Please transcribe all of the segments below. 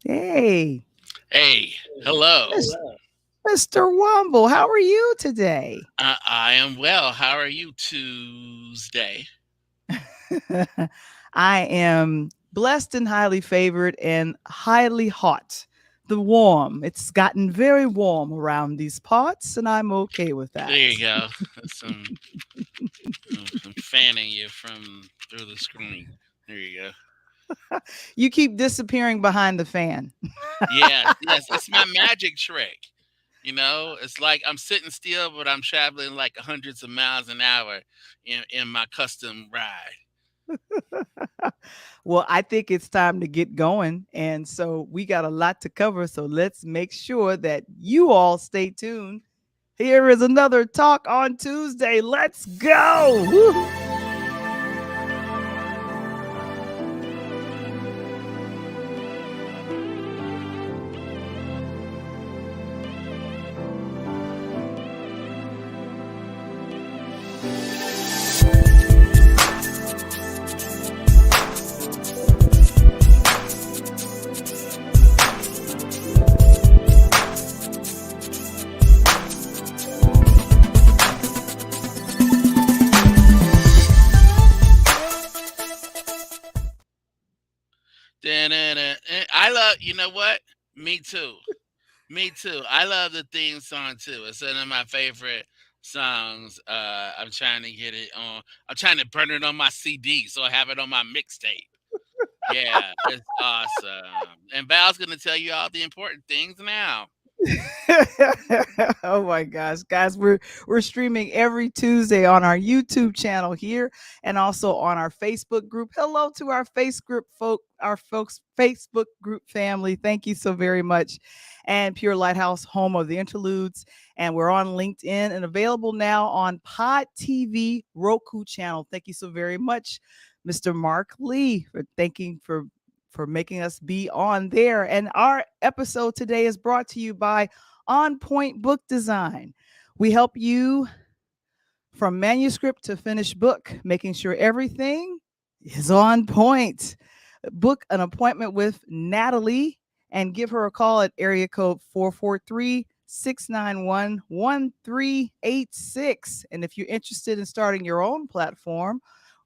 Hey, Hey, hello. Mis- Mr. Wumble, how are you today? I am well. How are you Tuesday? I am blessed and highly favored and highly hot. The warm. It's gotten very warm around these parts, and I'm okay with There you that. go. That's some fanning you from through the screen. There you go. You keep disappearing behind the fan. Yes, yes. It's my magic trick. It's like I'm sitting still, but I'm traveling like hundreds of miles an hour in my custom ride. Well, I think it's time to get going. And so we got a lot to cover. So let's make sure that you all stay tuned. Here is another Talk on Tuesday. Let's go. Woo. Da-na-na. I love. You know what? Me too. Me too. I love the theme song too. It's one of my favorite songs. I'm trying to get it on. I'm trying to burn it on my CD so I have it on my mixtape. Yeah, it's awesome. And Val's gonna tell you all the important things now. Oh my gosh, guys, we're streaming every Tuesday on our YouTube channel here and also on our Facebook group. Hello to our our folks Facebook group family. Thank you so very much. And Pure Lighthouse, home of the Interludes, and we're on LinkedIn and available now on Pod TV Roku channel. Thank you so very much, Mr. Mark Lee, for thanking for making us be on there. And our episode today is brought to you by On Point Book Design. We help you from manuscript to finished book, making sure everything is on point. Book an appointment with Natalie and give her a call at area code 443 691 1386. And if you're interested in starting your own platform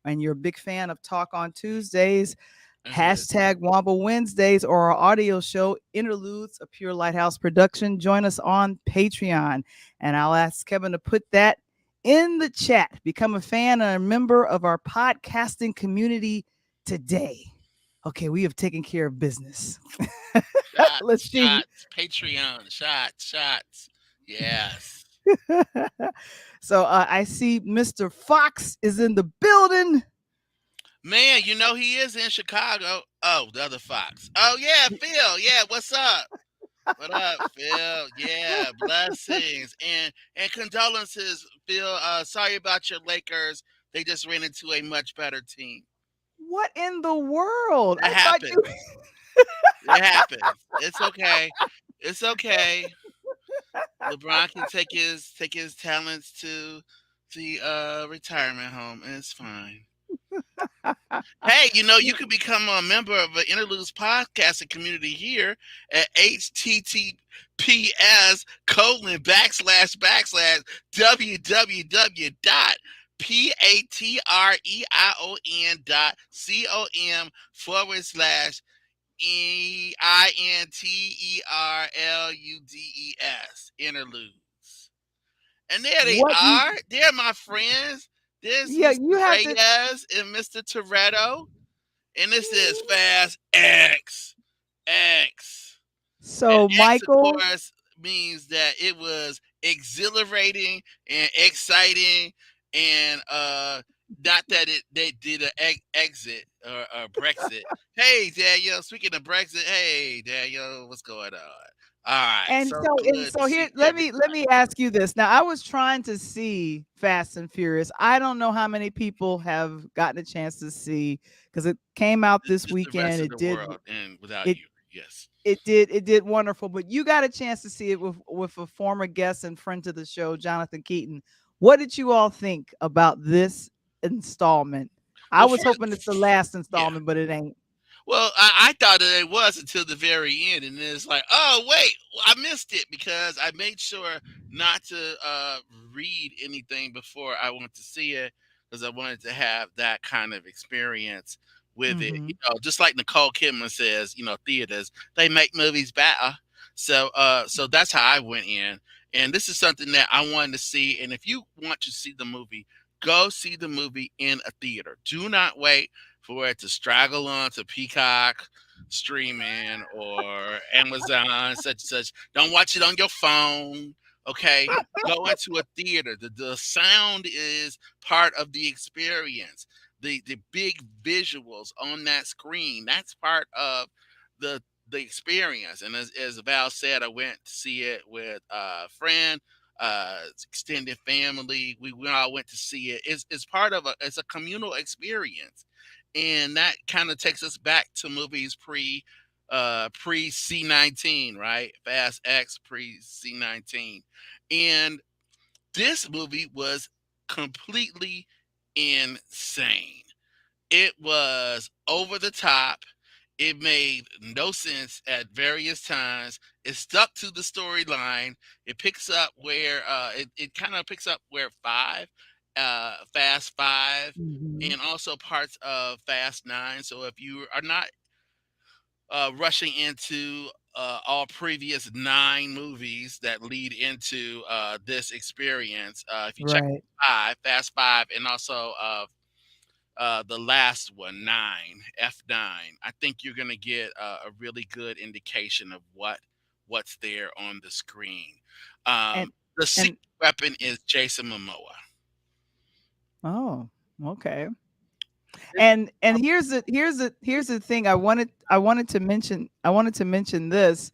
and you're a big fan of Talk on Tuesdays, Uh-huh. hashtag Womble Wednesdays, or our audio show, Interludes, a Pure Lighthouse production, join us on Patreon. And I'll ask Kevin to put that in the chat. Become a fan and a member of our podcasting community today. Okay, we have taken care of business. Shots, Let's see. shots, Patreon, shots, shots. Yes. So I see Mr. Fox is in the building. Man, he is in Chicago. Oh, the other Fox. Oh yeah, Phil. Yeah, what's up? What up, Phil? Yeah, blessings and condolences, Phil. Sorry about your Lakers. They just ran into a much better team. What in the world? It I thought you. happens. It happens. It's okay. It's okay. LeBron can take his talents to the retirement home, and it's fine. Hey, you can become a member of an Interludes podcasting community here at https:// www.patreon.com/interludes. Interludes. And there they What you? are. They're my friends. There's Yeah, Mr. you have to. Reyes and Mr. Toretto. And this is Fast X. X. And So, X, of Michael, course, means that it was exhilarating and exciting and not that they did an exit or Brexit. Hey, Daniel, speaking of Brexit, hey, Daniel, what's going on? All right, and so and good to so see here, let me everybody. ask you this. Now, I was trying to see Fast and Furious. I don't know how many people have gotten a chance to see because it came out this Just the rest weekend. of the world and without It you. Yes. it did wonderful. But you got a chance to see it with a former guest and friend to the show, Jonathan Keaton. What did you all think about this installment? I Well, was hoping it's the first, last yeah. installment, but it ain't. Well, I thought that it was until the very end, and then it's like, oh wait, I missed it because I made sure not to read anything before I went to see it because I wanted to have that kind of experience with it. Mm-hmm. Just like Nicole Kidman says, theaters they make movies better. So that's how I went in, and this is something that I wanted to see. And if you want to see the movie, go see the movie in a theater. Do not wait for it to straggle on to Peacock streaming or Amazon, such and such. Don't watch it on your phone. Okay. Go into a theater. The sound is part of the experience. The big visuals on that screen, that's part of the the experience. And as Val said, I went to see it with a friend, extended family. We all went to see it. It's part of it's a communal experience, and that kind of takes us back to movies pre C19, right? Fast X pre C19, and this movie was completely insane. It was over the top. It made no sense at various times. It stuck to the storyline. It picks up where it kind of picks up where Fast Five, Mm-hmm. and also parts of Fast Nine. So if you are not rushing into all previous nine movies that lead into this experience, if you check Right. Fast Five, and also the last one, nine, F9. I think you're gonna get a really good indication of what's there on the screen. And The secret and weapon is Jason Momoa. oh, okay. This is And here's the thing I wanted to mention this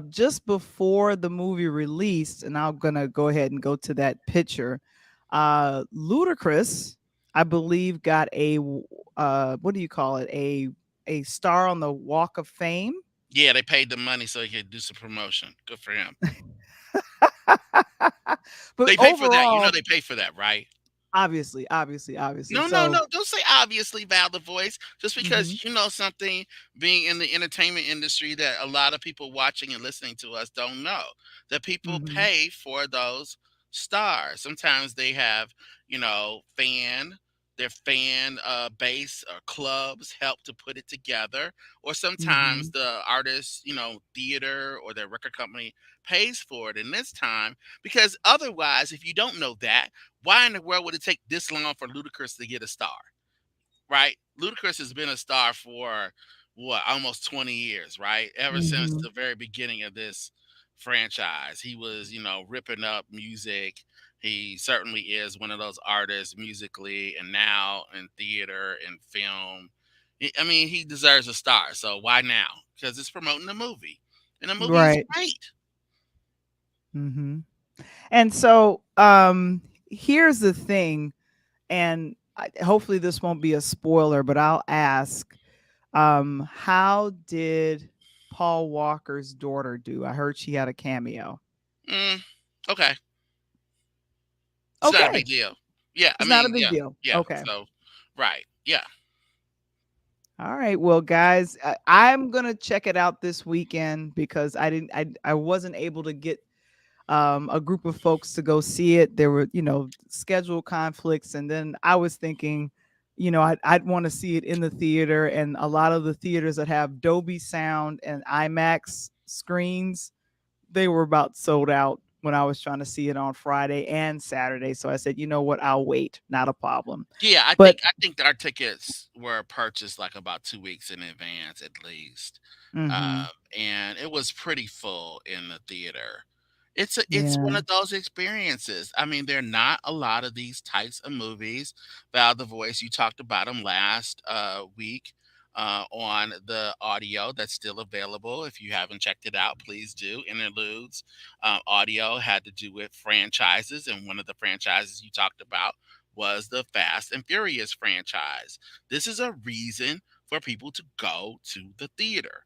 just before the movie released, and I'm gonna go ahead and go to that picture. Ludacris, I believe, got what do you call it, a star on the Walk of Fame. Yeah, they paid the money so he could do some promotion. Good for him. But They pay for that. You know overall, they pay for that, right? obviously. No, no, So, no. Don't say obviously, Val the voice. Just hmm, because you know something, being in the entertainment industry, that a lot of people watching and listening to us don't know. That people hmm, pay for those stars. Sometimes they have, their fan base or clubs help to put it together. Or sometimes hmm, the artist, theater or their record company pays for it. And this time, because otherwise, if you don't know that, why in the world would it take this long for Ludacris to get a star? Right? Ludacris has been a star for what, almost 20 years, right? Ever since hmm, the very beginning of this franchise. He was, ripping up music. He certainly is one of those artists musically and now in theater and film. I mean, he deserves a star. So why now? Because it's promoting the movie. And the movie is right. great. Hmm. And so, here's the thing, and hopefully this won't be a spoiler, but I'll ask, how did Paul Walker's daughter do? I heard she had a cameo. Mm, okay. It's not a big Okay, deal. Yeah, I it's not a mean, big yeah, deal. yeah. Okay. So, right, yeah. All right. Well, guys, I'm gonna check it out this weekend because I wasn't able to get a group of folks to go see it. There were, schedule conflicts. And then I was thinking, I'd want to see it in the theater. And a lot of the theaters that have Dolby Sound and IMAX screens, they were about sold out when I was trying to see it on Friday and Saturday. So I said, you know what? I'll wait. Not a problem. Yeah, I But, think I think our tickets were purchased like about 2 weeks in advance at least. hmm, And it was pretty full in the theater. It's one yeah, of those experiences. I mean, there are not a lot of these types of movies. Val the Voice, you talked about them last week on the audio that's still available. If you haven't checked it out, please do. Interludes audio had to do with franchises, and one of the franchises you talked about was the Fast and Furious franchise. This is a reason for people to go to the theater.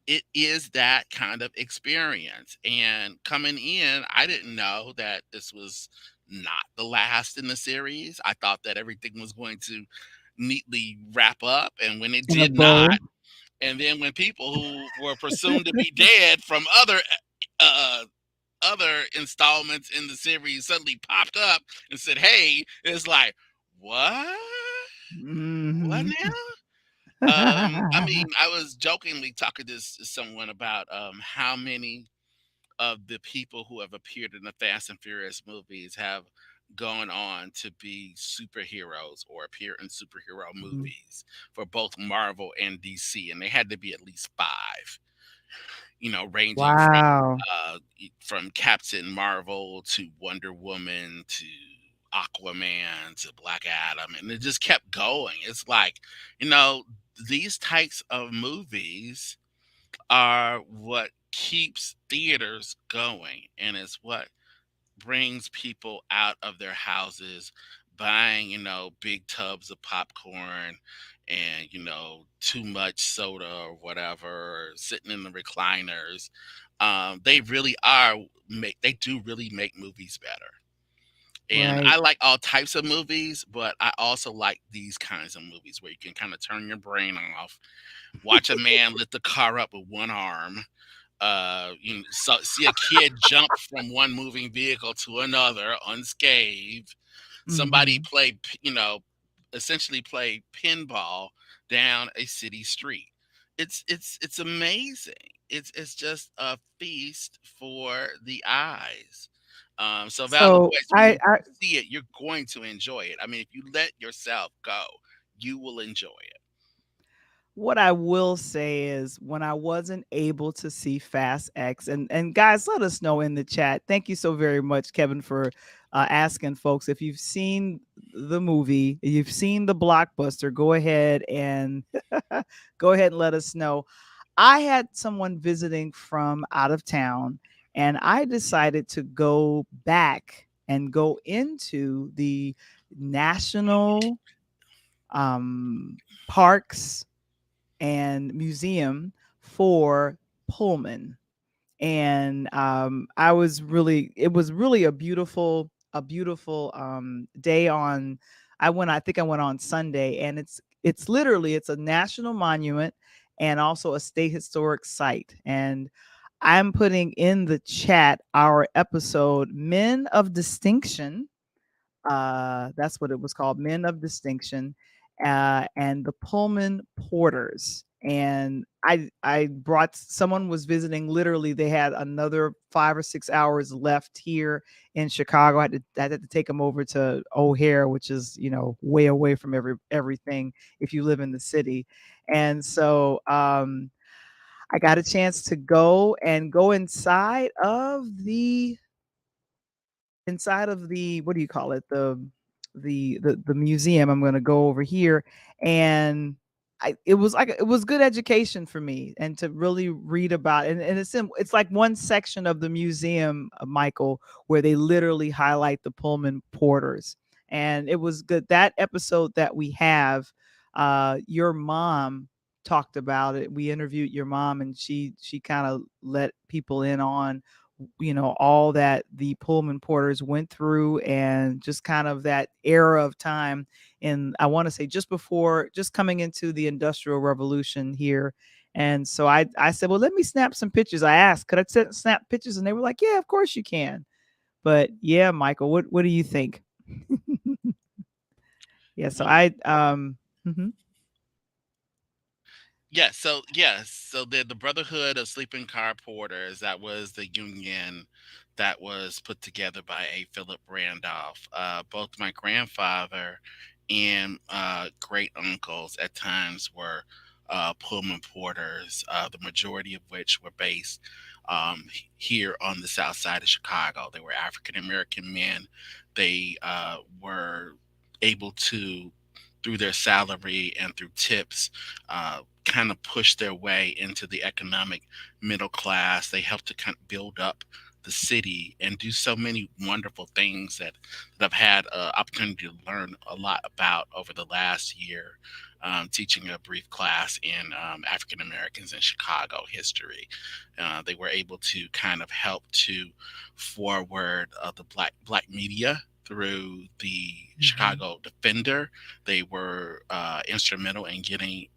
It is that kind of experience. And coming in, I didn't know that this was not the last in the series. I thought that everything was going to neatly wrap up, and when it In a did not, bow. and then when people who were presumed to be dead from uh, other installments in the series suddenly popped up and said, "Hey," it's like, what? What Mhm. now? I mean, I was jokingly talking to someone about how many of the people who have appeared in the Fast and Furious movies have gone on to be superheroes or appear in superhero Mhm. movies for both Marvel and DC, and they had to be at least five. Ranging Wow. from Captain Marvel to Wonder Woman to Aquaman to Black Adam, and it just kept going. It's like, you know, these types of movies are what keeps theaters going, and it's what brings people out of their houses buying, big tubs of popcorn and, too much soda or whatever, or sitting in the recliners. They really are they do really make movies better. And Right. I like all types of movies, but I also like these kinds of movies where you can kind of turn your brain off, watch a man lift the car up with one arm, see a kid jump from one moving vehicle to another unscathed, somebody Mhm. essentially play pinball down a city street. It's amazing. It's just a feast for the eyes. So Val So Lewis, when I you I see it, you're going to enjoy it. I mean, if you let yourself go, you will enjoy it. what I will say is when I wasn't able to see Fast X, and guys, let us know in the chat. Thank you so very much, Kevin, for asking folks if you've seen the movie, you've seen the blockbuster. Go ahead and go ahead and let us know. I had someone visiting from out of town, and I decided to go back and go into the national parks and museum for Pullman. And I was really, it was really a beautiful day on. I think I went on Sunday, and it's literally it's a national monument and also a state historic site. And I'm putting in the chat our episode Men of Distinction, that's what it was called, Men of Distinction, and the Pullman Porters. And I brought someone was visiting. Literally, they had another 5 or 6 hours left here in Chicago. I had to take them over to O'Hare, which is way away from everything if you live in the city. And so I got a chance to go inside of the what do you call it, the museum. I'm going to go over here, and it was good education for me, and to really read about it. And it's like one section of the museum, Michael, where they literally highlight the Pullman porters. And it was good, that episode that we have. Your mom talked about it. We interviewed your mom, and she kind of let people in on all that the Pullman porters went through, and just kind of that era of time. And I want to say just coming into the Industrial Revolution here. And so I said, well, let me snap some pictures. I asked, could I snap pictures? And they were like, yeah, of course you can. But yeah, Michael, what do you think? Yeah, so Well, mhm. So the Brotherhood of Sleeping Car Porters, that was the union that was put together by A. Philip Randolph. Both my grandfather and great uncles at times were Pullman porters, the majority of which were based here on the south side of Chicago. They were African American men. They were able to, through their salary and through tips, kind of push their way into the economic middle class. They helped to kind of build up the city and do so many wonderful things that I've had opportunity to learn a lot about over the last year, teaching a brief class in African Americans in Chicago history. They were able to kind of help to forward the black media through the Mhm. Chicago Defender. They were instrumental in getting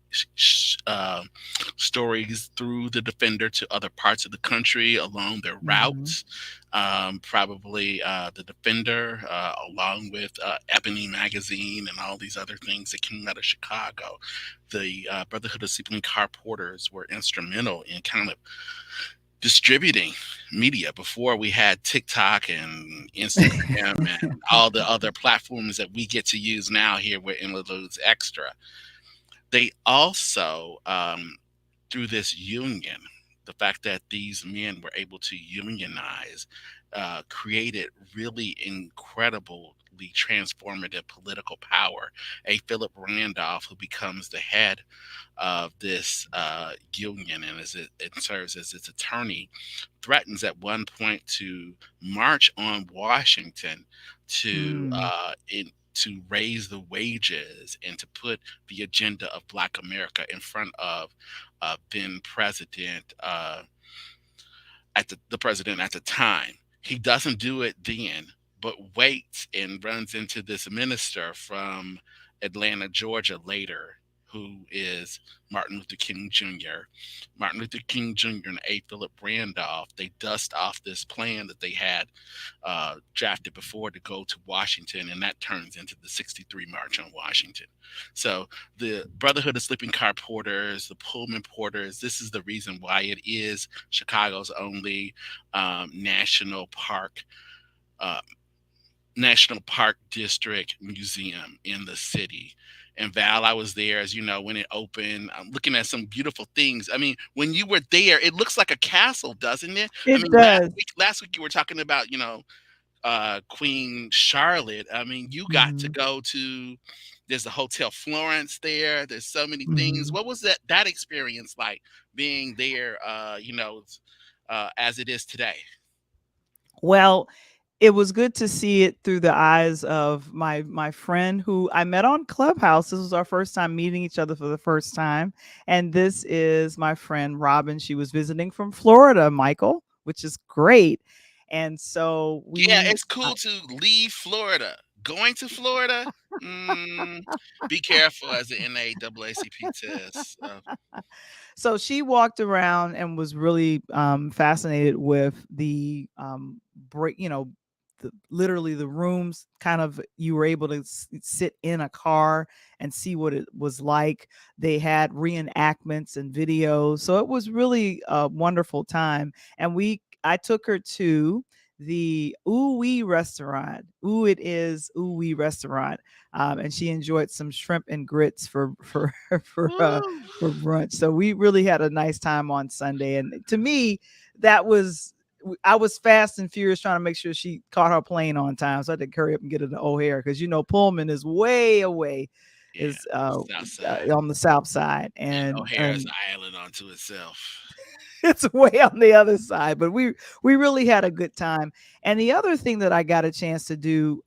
stories through the Defender to other parts of the country along their Mhm. routes. Probably the Defender, along with Ebony Magazine and all these other things that came out of Chicago. The Brotherhood of Sleeping Car Porters were instrumental in kind of distributing media before we had TikTok and Instagram and all the other platforms that we get to use now here with Interludes Extra. They also, through this union, the fact that these men were able to unionize, created really incredibly transformative political power. A Philip Randolph, who becomes the head of this union and it serves as its attorney, threatens at one point to march on Washington to Mm. to raise the wages and to put the agenda of Black America in front of then President the president at the time. He doesn't do it then, but waits and runs into this minister from Atlanta, Georgia later, who is Martin Luther King Jr. Martin Luther King Jr. and A. Philip Randolph, they dust off this plan that they had drafted before to go to Washington, and that turns into the '63 March on Washington. So the Brotherhood of Sleeping Car Porters, the Pullman Porters, this is the reason why it is Chicago's only national park uh, national park district museum in the city. And Val, I was there, as you know, when it opened. I'm looking at some beautiful things. I mean, when you were there, it looks like a castle, doesn't it? I It mean, last does. week, last week you were talking about, Queen Charlotte. I mean, you got to Mhm. go to. There's the Hotel Florence there. There's so many things. Mhm. What was that experience like being there? As it is today. Well, it was good to see it through the eyes of my friend who I met on Clubhouse. This was our first time meeting each other for the first time, and this is my friend Robin. She was visiting from Florida, Michael, which is great. And so Yeah, we it's cool to leave Florida. Going to Florida, mm, be careful as the NAACP test. so she walked around and was really fascinated with the break, literally the rooms. Kind of, you were able to sit in a car and see what it was like. They had reenactments and videos, so it was really a wonderful time. And I took her to the Ooh Wee restaurant. Ooh, it is Ooh Wee restaurant. And she enjoyed some shrimp and grits for for uh, Woo. for brunch. So we really had a nice time on Sunday. And to me, that was I was fast and furious trying to make sure she caught her plane on time. So I had to hurry up and get her to O'Hare because Pullman is way away, Yeah, is South Side. on the south side, And and O'Hare is an island unto itself. it's way on the other side. But we really had a good time. And the other thing that I got a chance to do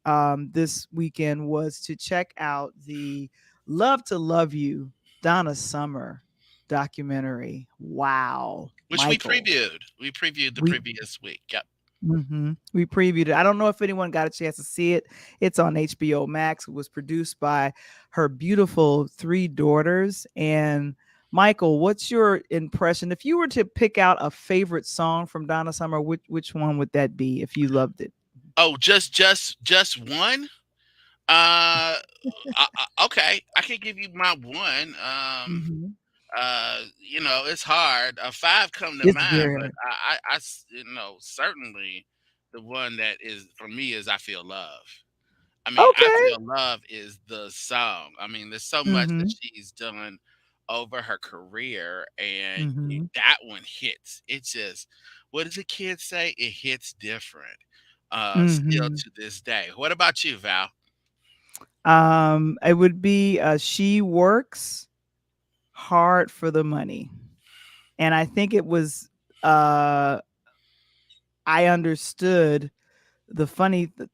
this weekend was to check out the Love to Love You Donna Summer documentary. Wow, Which we Michael, previewed. We previewed the we previous week. Yep. we previewed it. I don't know if anyone got a chance to see it. It's on HBO Max. It was produced by her beautiful three daughters. And Michael, what's your impression? If you were to pick out a favorite song from Donna Summer, which one would that be if you loved it? Oh, just one. Okay, I can give you my one. Mhm. It's hard. Five come to It's mind, very but hard. certainly the one that is for me is I Feel Love. I mean, I Okay. Feel Love is the song. I mean, there's so much that Mhm. she's done over her career, and Mhm. that one hits. It's just, what does the kid say? It hits different, still Mhm. to this day. What about you, Val? It would be She Works Hard for the Money. And I think it was uh I understood the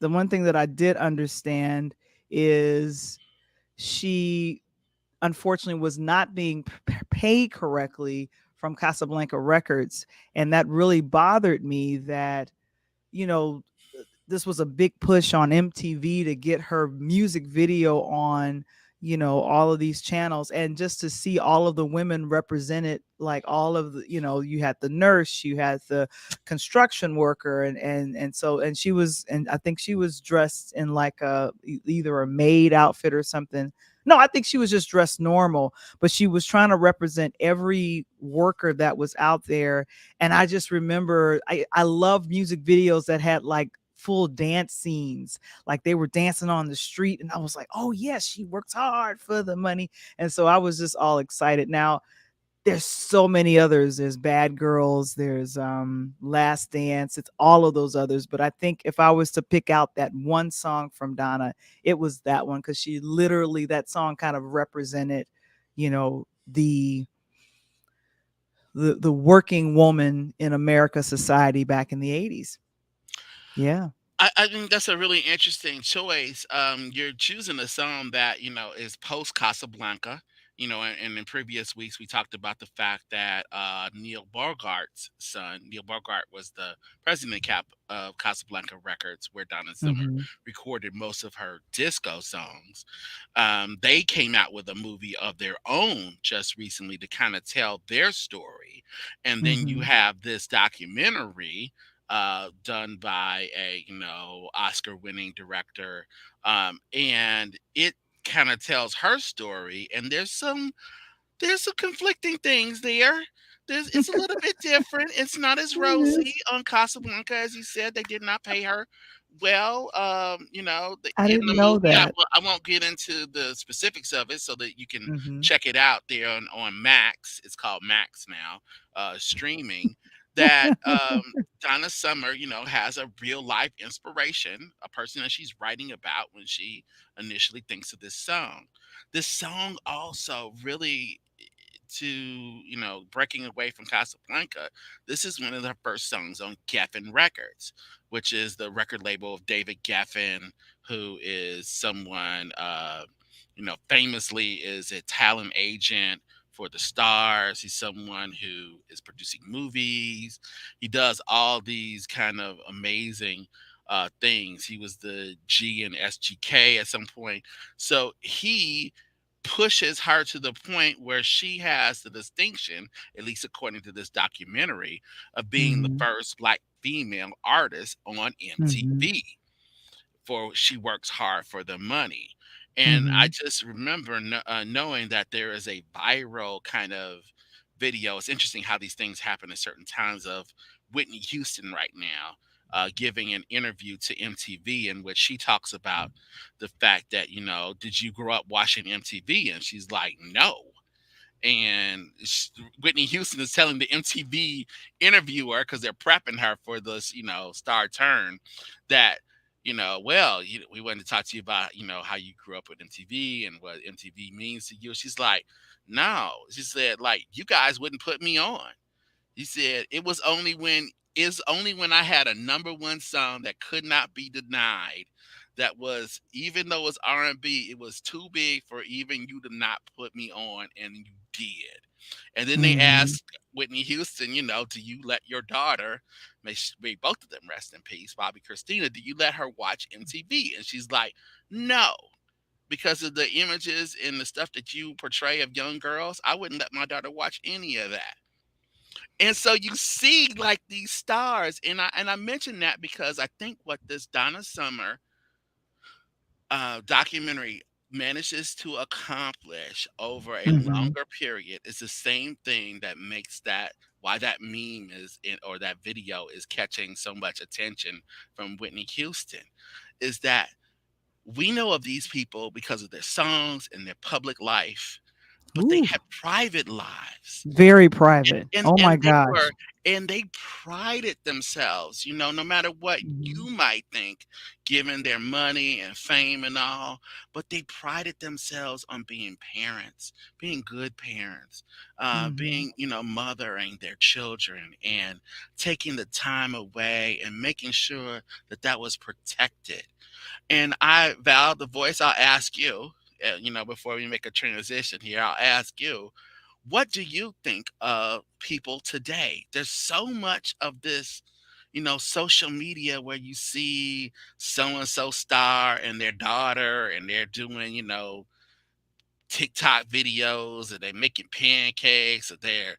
one thing that I did understand is she unfortunately was not being paid correctly from Casablanca Records, and that really bothered me that you know this was a big push on MTV to get her music video on, all of these channels, and just to see all of the women represented, like all of the, you had the nurse, you had the construction worker, and she was, and I think she was dressed in like either a maid outfit or something. No, I think she was just dressed normal, but she was trying to represent every worker that was out there. And I just remember I love music videos that had like full dance scenes, like they were dancing on the street, and I was like, oh yes, she works hard for the money. And so I was just all excited. Now there's so many others. There's Bad Girls, there's Last Dance, it's all of those others, but I think if I was to pick out that one song from Donna, it was that one, because she literally, that song kind of represented, the the working woman in America society back in the 80s. Yeah. I think that's a really interesting choice. You're choosing a song that is post Casablanca. And in previous weeks we talked about the fact that Neil Bogart's son, Neil Bogart, was the president cap of Casablanca Records, where Donna Summer Mhm. recorded most of her disco songs. They came out with a movie of their own just recently to kind of tell their story, and then you Mhm. have this documentary done by a Oscar winning director, and it kind of tells her story. And there's some conflicting things there. It's a little bit different. It's not as It rosy is. on Casablanca, as you said. They did not pay her well. I In didn't the know movie, that. I won't get into the specifics of it, so that you can Mhm. check it out there on Max. It's called Max now, streaming. That Donna Summer, has a real life inspiration, a person that she's writing about when she initially thinks of this song. This song also really, to breaking away from Casablanca, this is one of the first songs on Geffen Records, which is the record label of David Geffen, who is someone famously is a talent agent for the stars. He's someone who is producing movies. He does all these kind of amazing things. He was the G in SGK at some point. So he pushes her to the point where she has the distinction, at least according to this documentary, of being the Mhm. first black female artist on Mhm. MTV, for she works hard for the money. And I Mhm. just remember knowing that there is a viral kind of video. It's interesting how these things happen at certain times, of Whitney Houston right now giving an interview to MTV, in which she talks about the fact that, did you grow up watching MTV? And she's like, no. And Whitney Houston is telling the MTV interviewer, because they're prepping her for this, star turn, that well, we wanted to talk to you about how you grew up with MTV and what MTV means to you. She's like, no. She said, like, you guys wouldn't put me on. He said it's only when I had a number one song that could not be denied. That was, even though it's R&B, it was too big for even you to not put me on, and you did. And then they Mhm. asked Whitney Houston, do you let your daughter, may both of them rest in peace, Bobby Christina, do you let her watch MTV? And she's like, no, because of the images and the stuff that you portray of young girls, I wouldn't let my daughter watch any of that. And so you see, like, these stars, and I mention that because I think what this Donna Summer documentary manages to accomplish over a Mhm. longer period is the same thing that makes that, why that meme is in, or that video is catching so much attention from Whitney Houston, is that we know of these people because of their songs and their public life, but they Ooh, have private lives. very And private. and Oh my and they were gosh. and they prided themselves, no matter what Mhm. you might think, given their money and fame and all, but they prided themselves on being parents, being good parents, Mhm. being, mothering their children, and taking the time away and making sure that that was protected. And I, Val, the voice, I'll ask you, before we make a transition here, I'll ask you, what do you think of people today? There's so much of this, social media where you see so and so star and their daughter, and they're doing, TikTok videos, and they're making pancakes, or they're,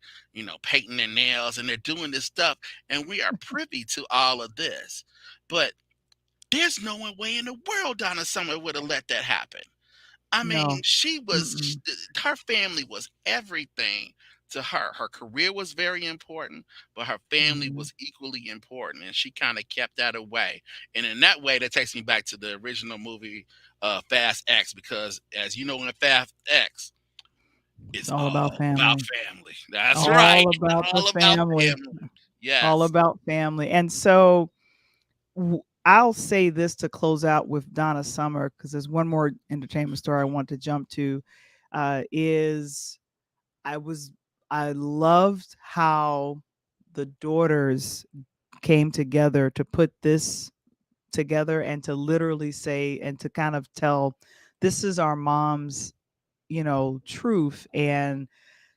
painting their nails, and they're doing this stuff. And we are privy to all of this. But there's no way in the world Donna Summer would have let that happen. I mean, No. she was Mm-mm. her family was everything to her. Her career was very important, but her family Mhm. was equally important, and she kind of kept that away. And in that way, that takes me back to the original movie, Fast X, because as you know, in Fast X, It's it's all about all about family. family. That's right, All about the all about family. family. All Yes. about family. And so I'll say this to close out with Donna Summer, because there's one more entertainment story I want to jump to. Is I was I loved how the daughters came together to put this together, and to literally say and to kind of tell, this is our mom's, truth. And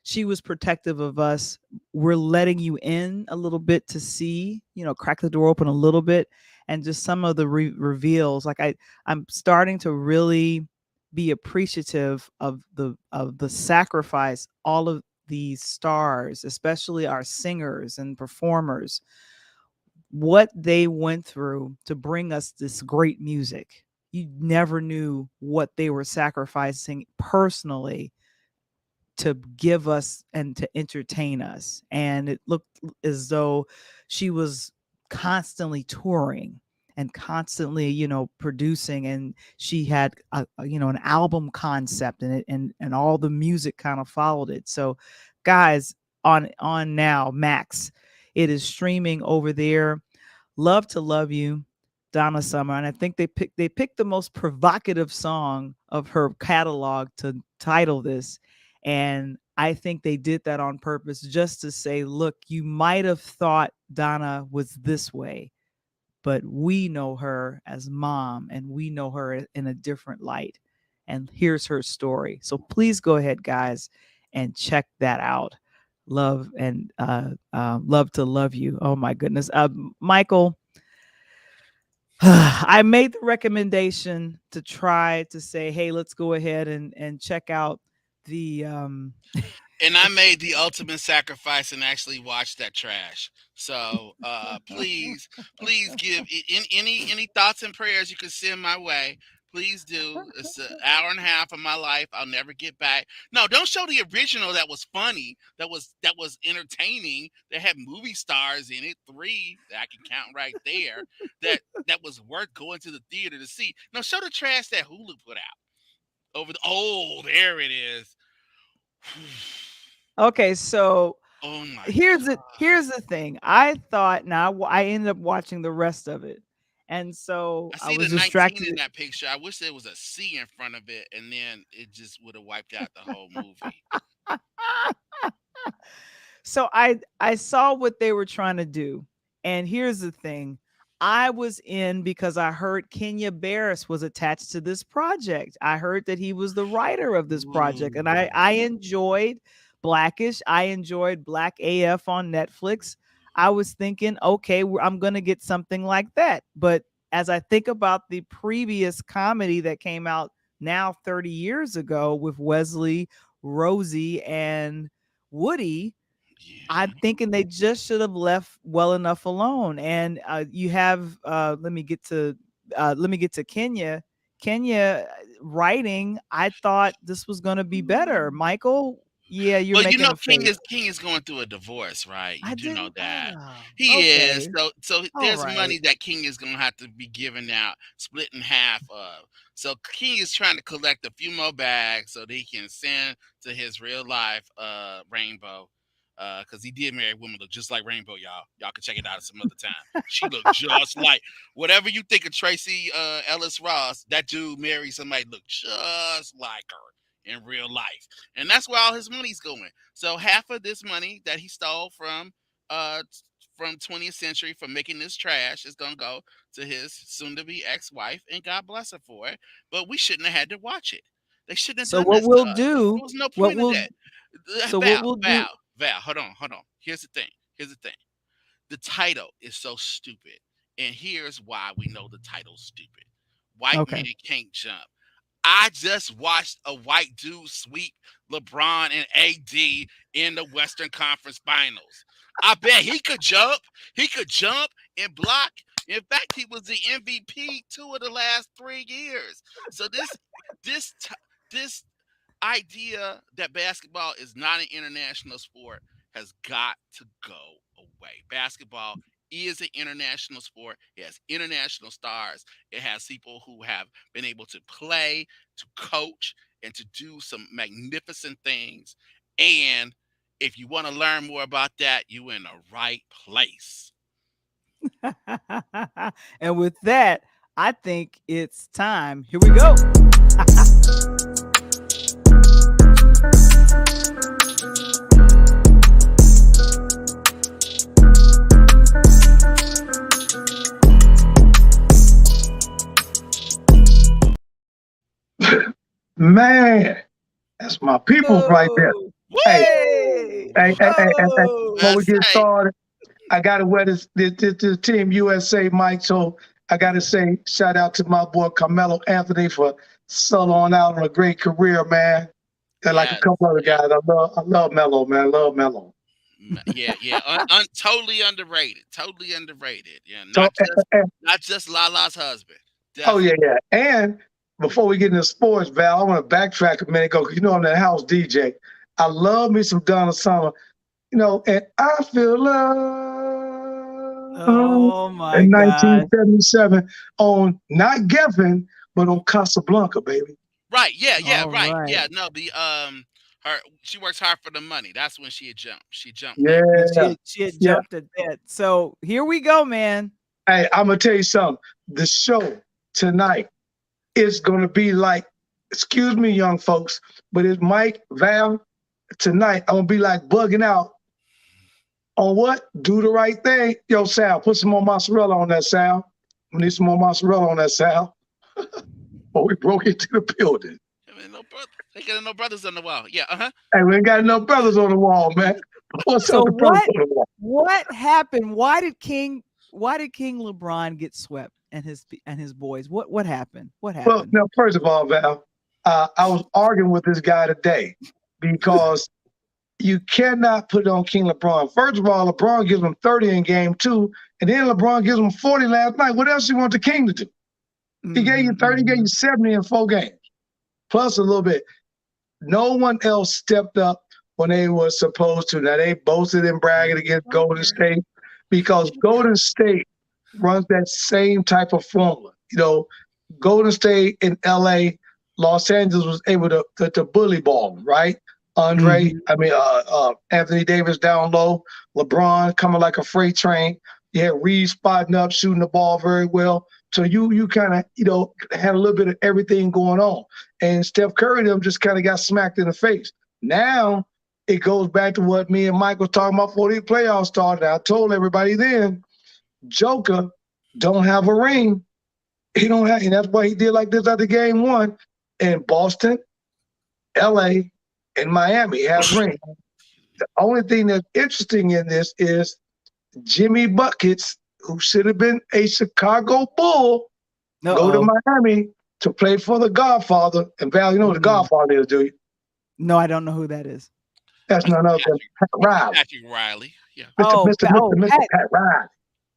she was protective of us. We're letting you in a little bit to see, crack the door open a little bit. And just some of the reveals, like I'm starting to really be appreciative of the sacrifice all of these stars, especially our singers and performers, what they went through to bring us this great music. You never knew what they were sacrificing personally to give us and to entertain us. And it looked as though she was constantly touring and constantly, producing. And she had an album concept in it, and all the music kind of followed it. So guys, on now Max, it is streaming over there. Love to Love You, Donna Summer. And I think they picked the most provocative song of her catalog to title this. And I think they did that on purpose, just to say, look, you might have thought Donna was this way, but we know her as mom, and we know her in a different light. And here's her story. So please go ahead, guys, and check that out. Love and Love to Love You. Oh my goodness. Michael, I made the recommendation to try to say, hey, let's go ahead and check out the And I made the ultimate sacrifice and actually watched that trash. So please, please give any thoughts and prayers you can send my way. Please do. It's an hour and a half of my life I'll never get back. No, don't show the original that was funny, that was entertaining, that had movie stars in it, three that I can count right there. That was worth going to the theater to see. No, show the trash that Hulu put out over the. Oh, there it is. Okay, so Oh my here's the thing. I thought, now I ended up watching the rest of it. And so I I see the was 19 in distracted. that picture. I wish there was a C in front of it, and then it just would have wiped out the whole movie. So I saw what they were trying to do. And here's the thing. I was in because I heard Kenya Barris was attached to this project. I heard that he was the writer of this project. And I Ooh. enjoyed Blackish. I enjoyed Black AF on Netflix. I was thinking, okay, I'm going to get something like that. But as I think about the previous comedy that came out now 30 years ago with Wesley, Rosie, and Woody, I'm Yeah. thinking they just should have left well enough alone. And you have let me get to Kenya. Kenya writing. I thought this was going to be better. Michael, yeah, you're Well, making a face. King is going through a divorce, right? You I do know didn't. that. Oh, He is. okay. So All there's right. money that King is gonna have to be given out, split in half of. So King is trying to collect a few more bags so that he can send to his real life Rainbow. Because he did marry a woman look just like Rainbow, y'all. Y'all can check it out some other time. She looked just like whatever you think of Tracy Ellis Ross. That dude married somebody look just like her in real life, and that's where all his money's going. So half of this money that he stole uh from 20th century from making this trash is gonna go to his soon-to-be ex-wife, and God bless her for it. But we shouldn't have had to watch it. They shouldn't have So done what this to we'll us. do? There was no What point of we'll that. so what Val, we'll do? Val, Val. Hold on, hold on. Here's the thing. Here's the thing. the title is so stupid. And here's why we know the title's stupid. White Man Okay. Can't Jump. I just watched a white dude sweep LeBron and AD in the Western Conference Finals. I bet he could jump. He could jump and block. In fact, he was the MVP 2 of the last 3 years. So this this idea that basketball is not an international sport has got to go away. Basketball is an international sport. It has international stars. It has people who have been able to play, to coach, and to do some magnificent things. And if you want to learn more about that, you're in the right place. And with that, I think it's time. Here we go. Man, that's my people right there. Whoa. Hey, Hey. hey. Before we That's get right. started, I got to wear this Team USA, Mike. So I got to say, shout out to my boy Carmelo Anthony for soloing out on a great career, man. And like a Yes. couple other Yeah. guys, I love Melo, man. Love Melo. Yeah. Totally underrated. Totally underrated. Yeah. So, Not just Lala's husband. oh Definitely. yeah. And before we get into sports, Val, I want to backtrack a minute ago because I'm the house DJ. I love me some Donna Summer, and I feel love Oh my in God. 1977 on not Geffen, but on Casablanca, baby. Right. Yeah. All Right. right. Yeah. No. Her. She works hard for the money. That's when she had jumped. She jumped late. Yeah, Yeah, she had yeah. jumped at that. So here we go, man. Hey, I'm gonna tell you something. The show tonight is gonna be like, excuse me, young folks, but it's Mike, Val. Tonight, I'm gonna be like bugging out on what? Do the right thing. Yo, Sal, put some more mozzarella on that, Sal. We need some more mozzarella on that, Sal. But we broke into the building. I mean, no brother. They got no brothers on the wall. Yeah. Hey, we ain't got no brothers on the wall, man. What's So up, the brothers on the wall? what happened? Why did King LeBron get swept and his boys? What happened? What Well, happened? now, first of all, Val, I was arguing with this guy today because you cannot put it on King LeBron. First of all, LeBron gives him 30 in game 2, and then LeBron gives him 40 last night. What else do you want the King to do? He gave you 30, gave you 70 in 4 games, plus a little bit. No one else stepped up when they were supposed to. Now, they boasted and bragged against Golden State because Golden State runs that same type of formula. Golden State in LA, Los Angeles was able to bully ball, right? Anthony Davis down low, LeBron coming like a freight train. You had Reed spotting up, shooting the ball very well. So you kind of, had a little bit of everything going on. And Steph Curry them just kind of got smacked in the face. Now it goes back to what me and Mike was talking about before the playoffs started. I told everybody then, Joker don't have a ring. He don't have, and that's why he did like this after game 1. In Boston, LA, and Miami has rings. The only thing that's interesting in this is Jimmy Buckets, who should have been a Chicago Bull, go to Miami to play for the Godfather. And Val, you know what the Godfather is, do you? No, I don't know who that is. That's none other than Pat Riley. Patrick Riley. Yeah. Mr. Pat Riley.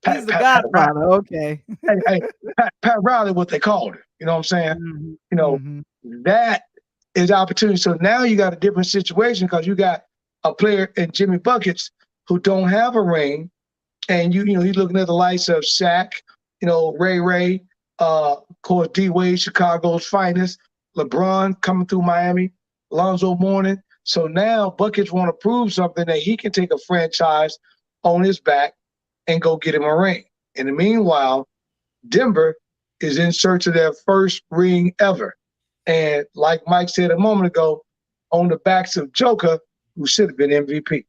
He's the Godfather. Okay. Hey, Pat Riley, what they called it. You know what I'm saying? That is opportunity. So now you got a different situation because you got a player in Jimmy Buckets who don't have a ring. And he's looking at the likes of Shaq, Ray, of course, D-Wade, Chicago's finest, LeBron coming through Miami, Alonzo Mourning. So now Buckets want to prove something that he can take a franchise on his back and go get him a ring. In the meanwhile, Denver is in search of their first ring ever. And like Mike said a moment ago, on the backs of Joker, who should have been MVP.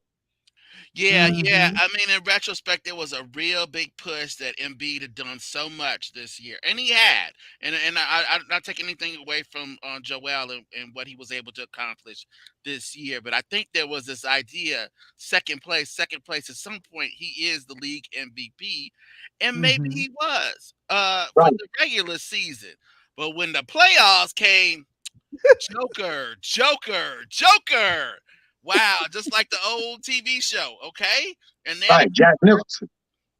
Yeah, yeah. Mhm. I mean, in retrospect, there was a real big push that Embiid had done so much this year, and he had. I'm not taking anything away from Joel and what he was able to accomplish this year, but I think there was this idea, second place. At some point, he is the league MVP, and maybe Mhm. he was for Right. the regular season. But when the playoffs came, Joker, Joker, Joker. Wow, just like the old TV show, okay? And then Right. Jack Nicholson.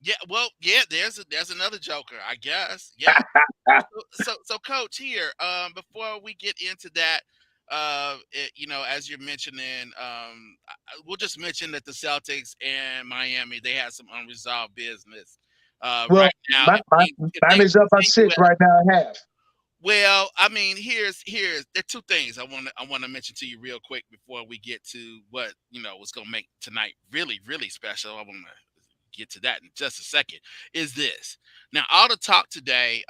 yeah, well, yeah, there's another Joker, I guess. Yeah. So coach here, before we get into that, as you're mentioning, we'll just mention that the Celtics and Miami, they had some unresolved business. Well, Right now, if things Miami's up by continue 6 right now at half. well, I mean, here's there are two things I want to mention to you real quick before we get to what what's gonna make tonight really special. I want to get to that in just a second. Is this now all the talk today?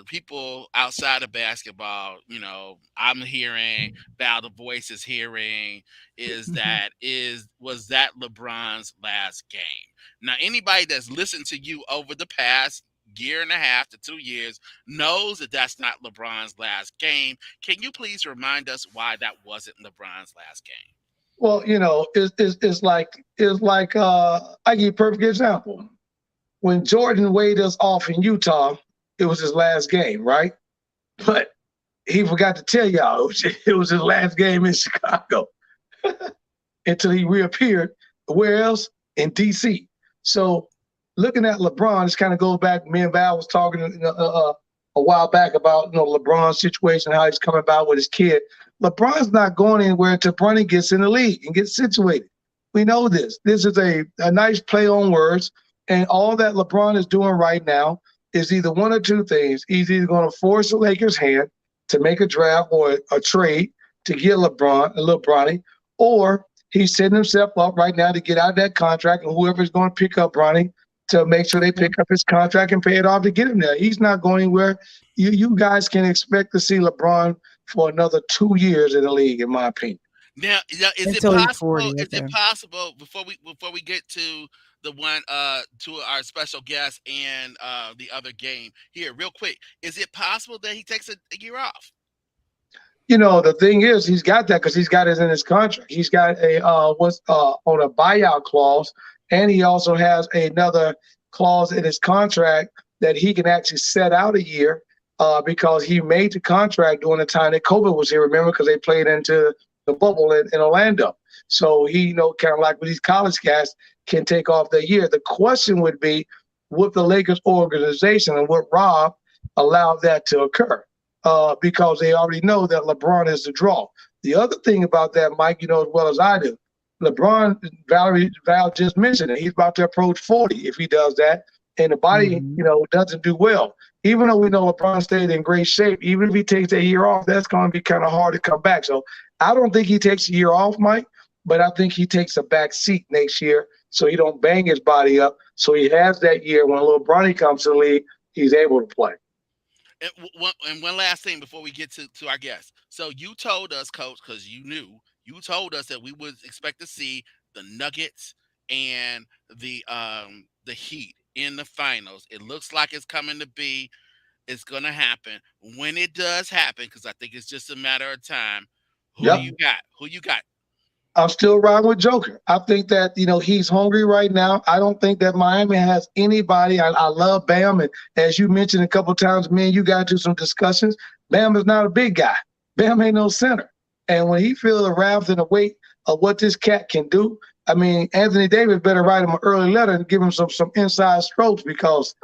People outside of basketball, I'm hearing, Val the Voice is hearing, is Mhm. that is was that LeBron's last game? Now, anybody that's listened to you over the past year and a half to 2 years knows that that's not LeBron's last game. Can you please remind us why that wasn't LeBron's last game? Well, it's like I give you a perfect example. When Jordan weighed us off in Utah, it was his last game, right? But he forgot to tell y'all it was his last game in Chicago until he reappeared. Where else? In DC. So looking at LeBron, this kind of goes back. Me and Val was talking a while back about LeBron's situation, how he's coming about with his kid. LeBron's not going anywhere until Bronny gets in the league and gets situated. We know this. This is a nice play on words, and all that LeBron is doing right now is either one or two things. He's either going to force the Lakers' hand to make a draft or a trade to get LeBron, a little Bronny, or he's setting himself up right now to get out of that contract, and whoever's going to pick up Bronny to make sure they pick up his contract and pay it off to get him there. He's not going anywhere. You guys can expect to see LeBron for another 2 years in the league, in my opinion. Now, is it Until he's possible? 40, Is it okay. possible before we get to the one to our special guest and the other game here, real quick? Is it possible that he takes a year off? The thing is, he's got that because he's got it in his contract. He's got a what's on a buyout clause, and he also has another clause in his contract that he can actually set out a year because he made the contract during the time that COVID was here. Remember, because they played into the bubble in Orlando. So he, kind of like with these college guys, can take off the year. The question would be, would the Lakers organization and would Rob allow that to occur? Because they already know that LeBron is the draw. The other thing about that, Mike, you know as well as I do, LeBron, Val just mentioned it. He's about to approach 40 if he does that, and the body, Mhm. doesn't do well. Even though we know LeBron stayed in great shape, even if he takes a year off, that's going to be kind of hard to come back. So I don't think he takes a year off, Mike, but I think he takes a back seat next year so he don't bang his body up. So he has that year when little Bronny comes to the league, he's able to play. And one last thing before we get to our guest. So you told us, Coach, because you told us that we would expect to see the Nuggets and the Heat in the finals. It looks like it's coming to be. It's going to happen. When it does happen, because I think it's just a matter of time. Who do Yep. you got? Who you got? I'm still riding with Joker. I think that, he's hungry right now. I don't think that Miami has anybody. I love Bam. And as you mentioned a couple of times, me and you got into some discussions. Bam is not a big guy. Bam ain't no center. And when he feels the wrath and the weight of what this cat can do, I mean, Anthony Davis better write him an early letter and give him some inside strokes because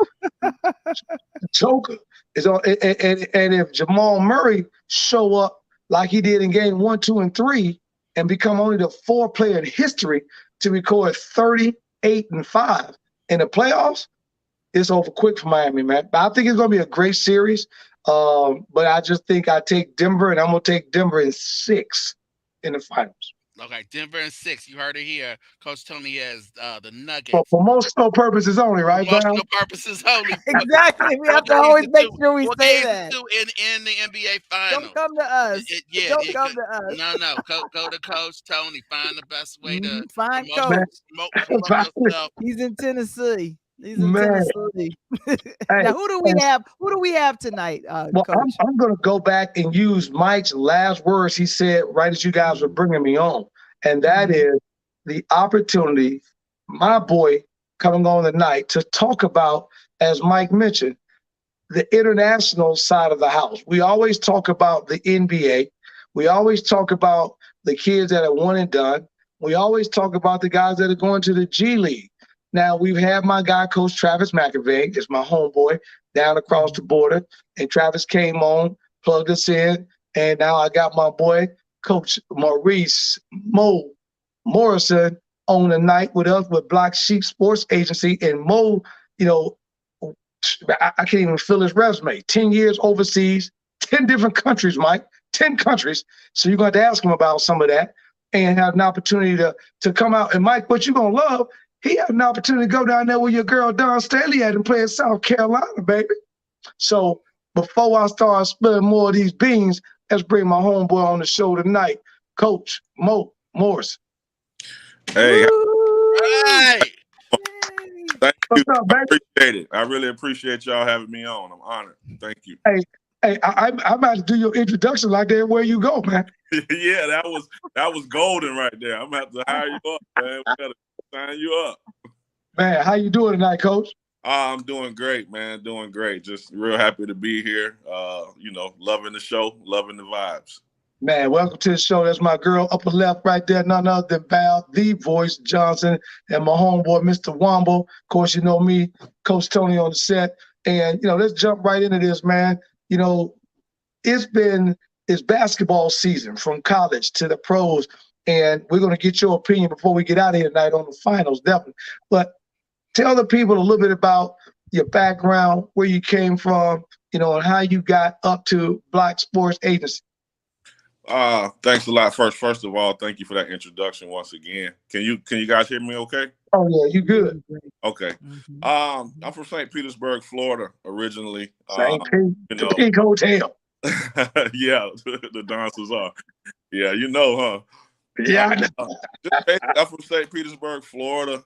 Joker is on. And if Jamal Murray show up like he did in game 1, 2, and 3, and become only the 4th player in history to record 38-5 in the playoffs, it's over quick for Miami, man. But I think it's going to be a great series. But I just think I take Denver, and I'm going to take Denver in 6 in the finals. Okay, Denver and 6. You heard it here. Coach Tony has the For Nuggets. promotional purposes only, right, Brown? Promotional purposes only. Exactly. We have Four to games always to make two. sure we Four say games to that. two in the NBA Don't Finals. come to us. Yeah, Don't yeah. come to us. No. Go to Coach Tony. Find the best way to Fine promote Man, coach. promote yourself. He's in Tennessee. He's in man. Tennessee. Hey, Now, who do we and have? Who do we have tonight, well, Coach? I'm going to go back and use Mike's last words he said right as you guys were bringing me on. And that Mhm. is the opportunity, my boy, coming on tonight to talk about, as Mike mentioned, the international side of the house. We always talk about the NBA. We always talk about the kids that are one and done. We always talk about the guys that are going to the G League. Now, we've had my guy, Coach Travis McAvey, is my homeboy down across the border. And Travis came on, plugged us in. And now I got my boy, Coach Maurice Morrison, on the night with us with Black Sheep Sports Agency. And Mo, you know, I can't even fill his resume. 10 years overseas, 10 different countries, Mike, 10 countries. So you're going to have to ask him about some of that and have an opportunity to come out. And Mike, what you're going to love, he had an opportunity to go down there with your girl, Don Staley, at and play in South Carolina, baby. So before I start spilling more of these beans, let's bring my homeboy on the show tonight, Coach Mo Morris. Hey, Right. thank you. What's up, I baby? appreciate it. I really appreciate y'all having me on. I'm honored. Thank you. Hey, I'm about to do your introduction like that everywhere you go, man. Yeah, that was golden right there. I'm gonna have to hire you up, man. We gotta sign you up. Man, how you doing tonight, Coach? I'm doing great, man. Doing great. Just real happy to be here. Loving the show, loving the vibes. Man, welcome to the show. That's my girl upper left right there, none other than Val, the Voice Johnson, and my homeboy, Mr. Womble. Of course, you know me, Coach Tony on the set. And, let's jump right into this, man. It's basketball season from college to the pros, and we're going to get your opinion before we get out of here tonight on the finals, definitely. But tell the people a little bit about your background, where you came from, and how you got up to Black Sports Agency. Thanks a lot. First of all, thank you for that introduction once again. Can you guys hear me okay? Oh yeah, you good. Okay. I'm from St. Petersburg, Florida, originally. St. Pete, the Pink Hotel. Yeah, the dancers are. Yeah, huh? Yeah. I'm from St. Petersburg, Florida.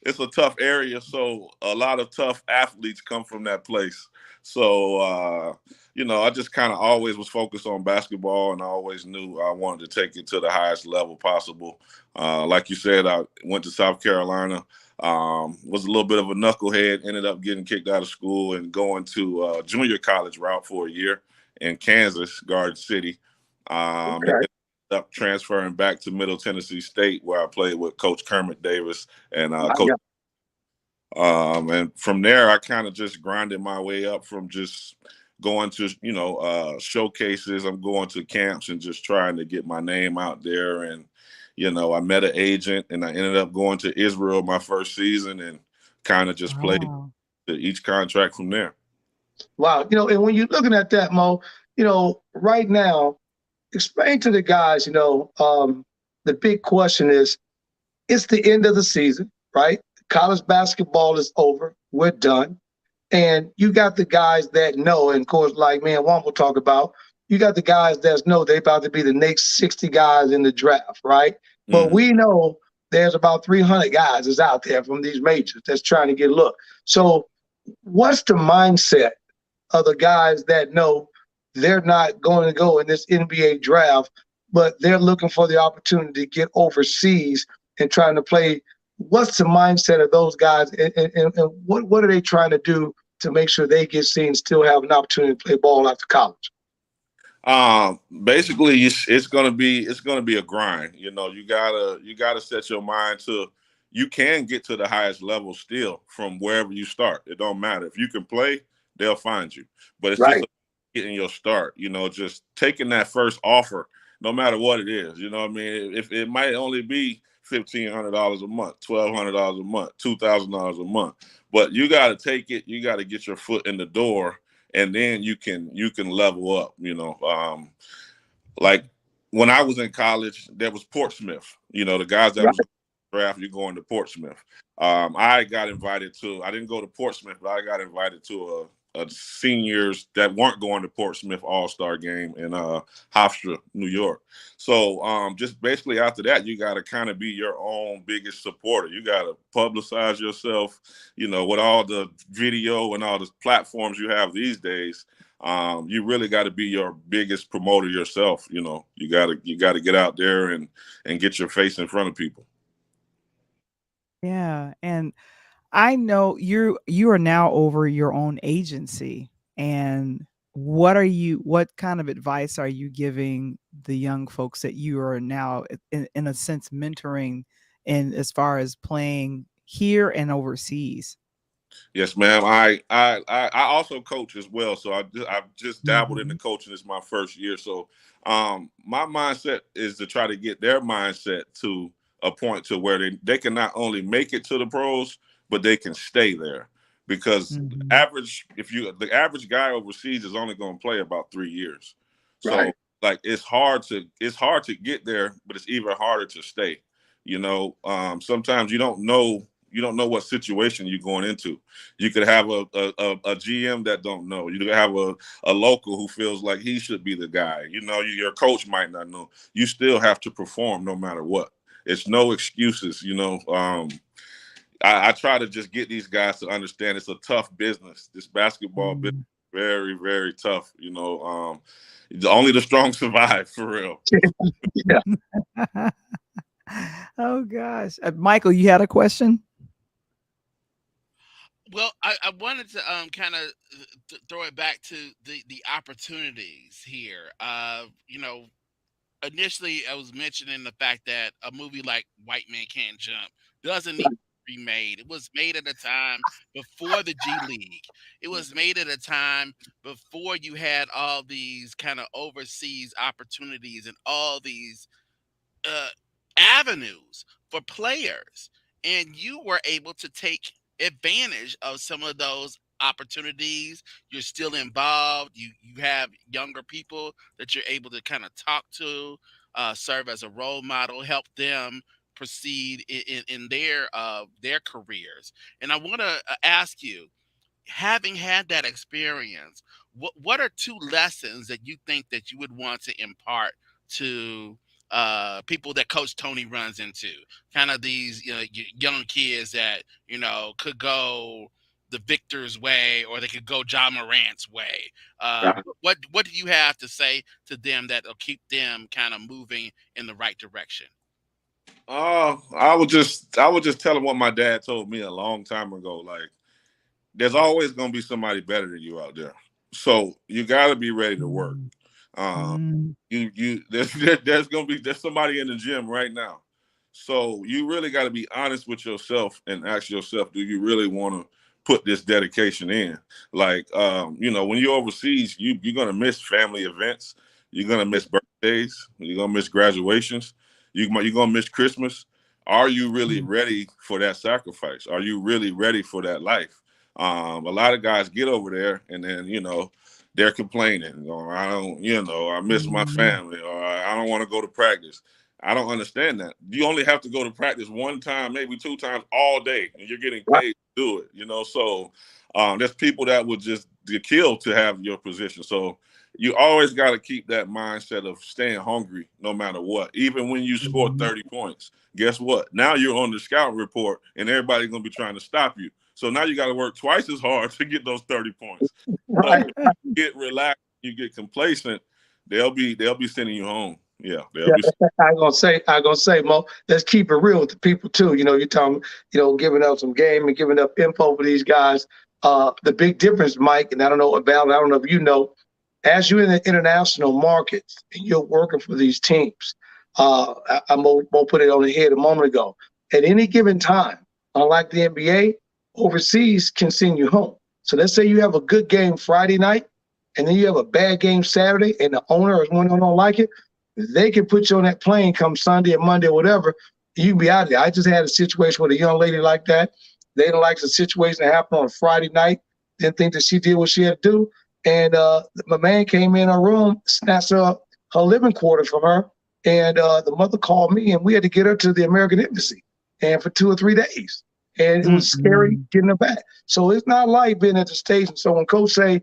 It's a tough area, so a lot of tough athletes come from that place. So, I just kind of always was focused on basketball, and I always knew I wanted to take it to the highest level possible. Like you said, I went to South Carolina, was a little bit of a knucklehead, ended up getting kicked out of school and going to junior college route for a year in Kansas, Garden City. Ended up transferring back to Middle Tennessee State, where I played with Coach Kermit Davis and Coach. And from there, I kind of just grinded my way up from just going to, showcases. I'm going to camps and just trying to get my name out there. And, I met an agent and I ended up going to Israel my first season and kind of just played to each contract from there. Wow. And when you're looking at that, Mo, right now, explain to the guys, the big question is, it's the end of the season, right? College basketball is over. We're done. And you got the guys that know, and of course, like me and Juan will talk about, you got the guys that know they're about to be the next 60 guys in the draft, right? But we know there's about 300 guys that's out there from these majors that's trying to get a look. So what's the mindset of the guys that know they're not going to go in this NBA draft, but they're looking for the opportunity to get overseas and trying to play? What's the mindset of those guys, and what are they trying to do to make sure they get seen, still have an opportunity to play ball after college? Basically, it's gonna be a grind. You gotta set your mind to, you can get to the highest level still from wherever you start. It don't matter if you can play, they'll find you. But it's just getting your start. Just taking that first offer, no matter what it is. You know what I mean? If it might only be $1,500 a month, $1,200 a month, $2,000 a month, but you got to take it. You got to get your foot in the door, and then you can level up. Like when I was in college, there was Portsmouth. You know, the guys that Right. was draft, you're going to Portsmouth. I got invited to. I didn't go to Portsmouth, but I got invited to a seniors that weren't going to Portsmouth All-Star game in Hofstra, New York. So just basically after that, you got to kind of be your own biggest supporter. You got to publicize yourself. You know, with all the video and all the platforms you have these days. You really got to be your biggest promoter yourself. You know, you gotta get out there and get your face in front of people. Yeah, and I know you are now over your own agency, and what kind of advice are you giving the young folks that you are now in a sense mentoring in as far as playing here and overseas? Yes, ma'am. I also coach as well, so I've just dabbled in the Mhm. coaching. This is my first year, so my mindset is to try to get their mindset to a point to where they can not only make it to the pros, but they can stay there. Because Mhm. the average guy overseas is only going to play about 3 years, so Right. like it's hard to get there, but it's even harder to stay. You know, sometimes you don't know what situation you're going into. You could have a GM that don't know. You could have a local who feels like he should be the guy. You know, your coach might not know. You still have to perform no matter what. It's no excuses. You know, I try to just get these guys to understand it's a tough business. This basketball business Mm. is very, very tough. You know, only the strong survive for real. Yeah. Oh gosh, Michael, you had a question? Well, I wanted to kind of throw it back to the opportunities here. Initially I was mentioning the fact that a movie like White Man Can't Jump doesn't need to be made. It was made at a time before the G League. It was made at a time before you had all these kind of overseas opportunities and all these uh, avenues for players, and you were able to take advantage of some of those opportunities. You're still involved. You have younger people that you're able to kind of talk to, serve as a role model, help them proceed in their careers. And I want to ask you, having had that experience, what are two lessons that you think that you would want to impart to people that Coach Tony runs into? Kind of these young kids that could go the Victor's way, or they could go John Morant's way. Right. What do you have to say to them that'll keep them kind of moving in the right direction? I would just tell them what my dad told me a long time ago. Like, there's always going to be somebody better than you out there. So you got to be ready to work. Mm. Um, Mm. there's somebody in the gym right now. So you really got to be honest with yourself and ask yourself, do you really want to put this dedication in? Like, when you're overseas, you're gonna miss family events. You're gonna miss birthdays. You're gonna miss graduations. You're gonna miss Christmas. Are you really Mm. ready for that sacrifice? Are you really ready for that life? A lot of guys get over there and then, they're complaining, or I miss my Mm. family, or I don't want to go to practice. I don't understand that. You only have to go to practice one time, maybe two times all day, and you're getting Right. paid to do it. So there's people that would just kill to have your position. So you always got to keep that mindset of staying hungry no matter what. Even when you score Mhm. 30 points, guess what? Now you're on the scout report, and everybody's going to be trying to stop you. So now you got to work twice as hard to get those 30 points. So Right. if you get relaxed, you get complacent, they'll be sending you home. Yeah, they'll Yeah, be. I gonna say, Mo, let's keep it real with the people too. You're talking, giving up some game and giving up info for these guys. The big difference, Mike, and I don't know about, I don't know if you know, as you're in the international markets and you're working for these teams, Mo put it on the head a moment ago. At any given time, unlike the NBA, overseas can send you home. So let's say you have a good game Friday night, and then you have a bad game Saturday, and the owner or one don't like it, they can put you on that plane come Sunday or Monday or whatever. You can be out there. I just had a situation with a young lady like that. They didn't like the situation that happened on Friday night. Didn't think that she did what she had to do. And my man came in her room, snatched her living quarters from her, And the mother called me, and we had to get her to the American Embassy, and for 2 or 3 days. And it was scary getting her back. So it's not like being at the States. And so when coach say,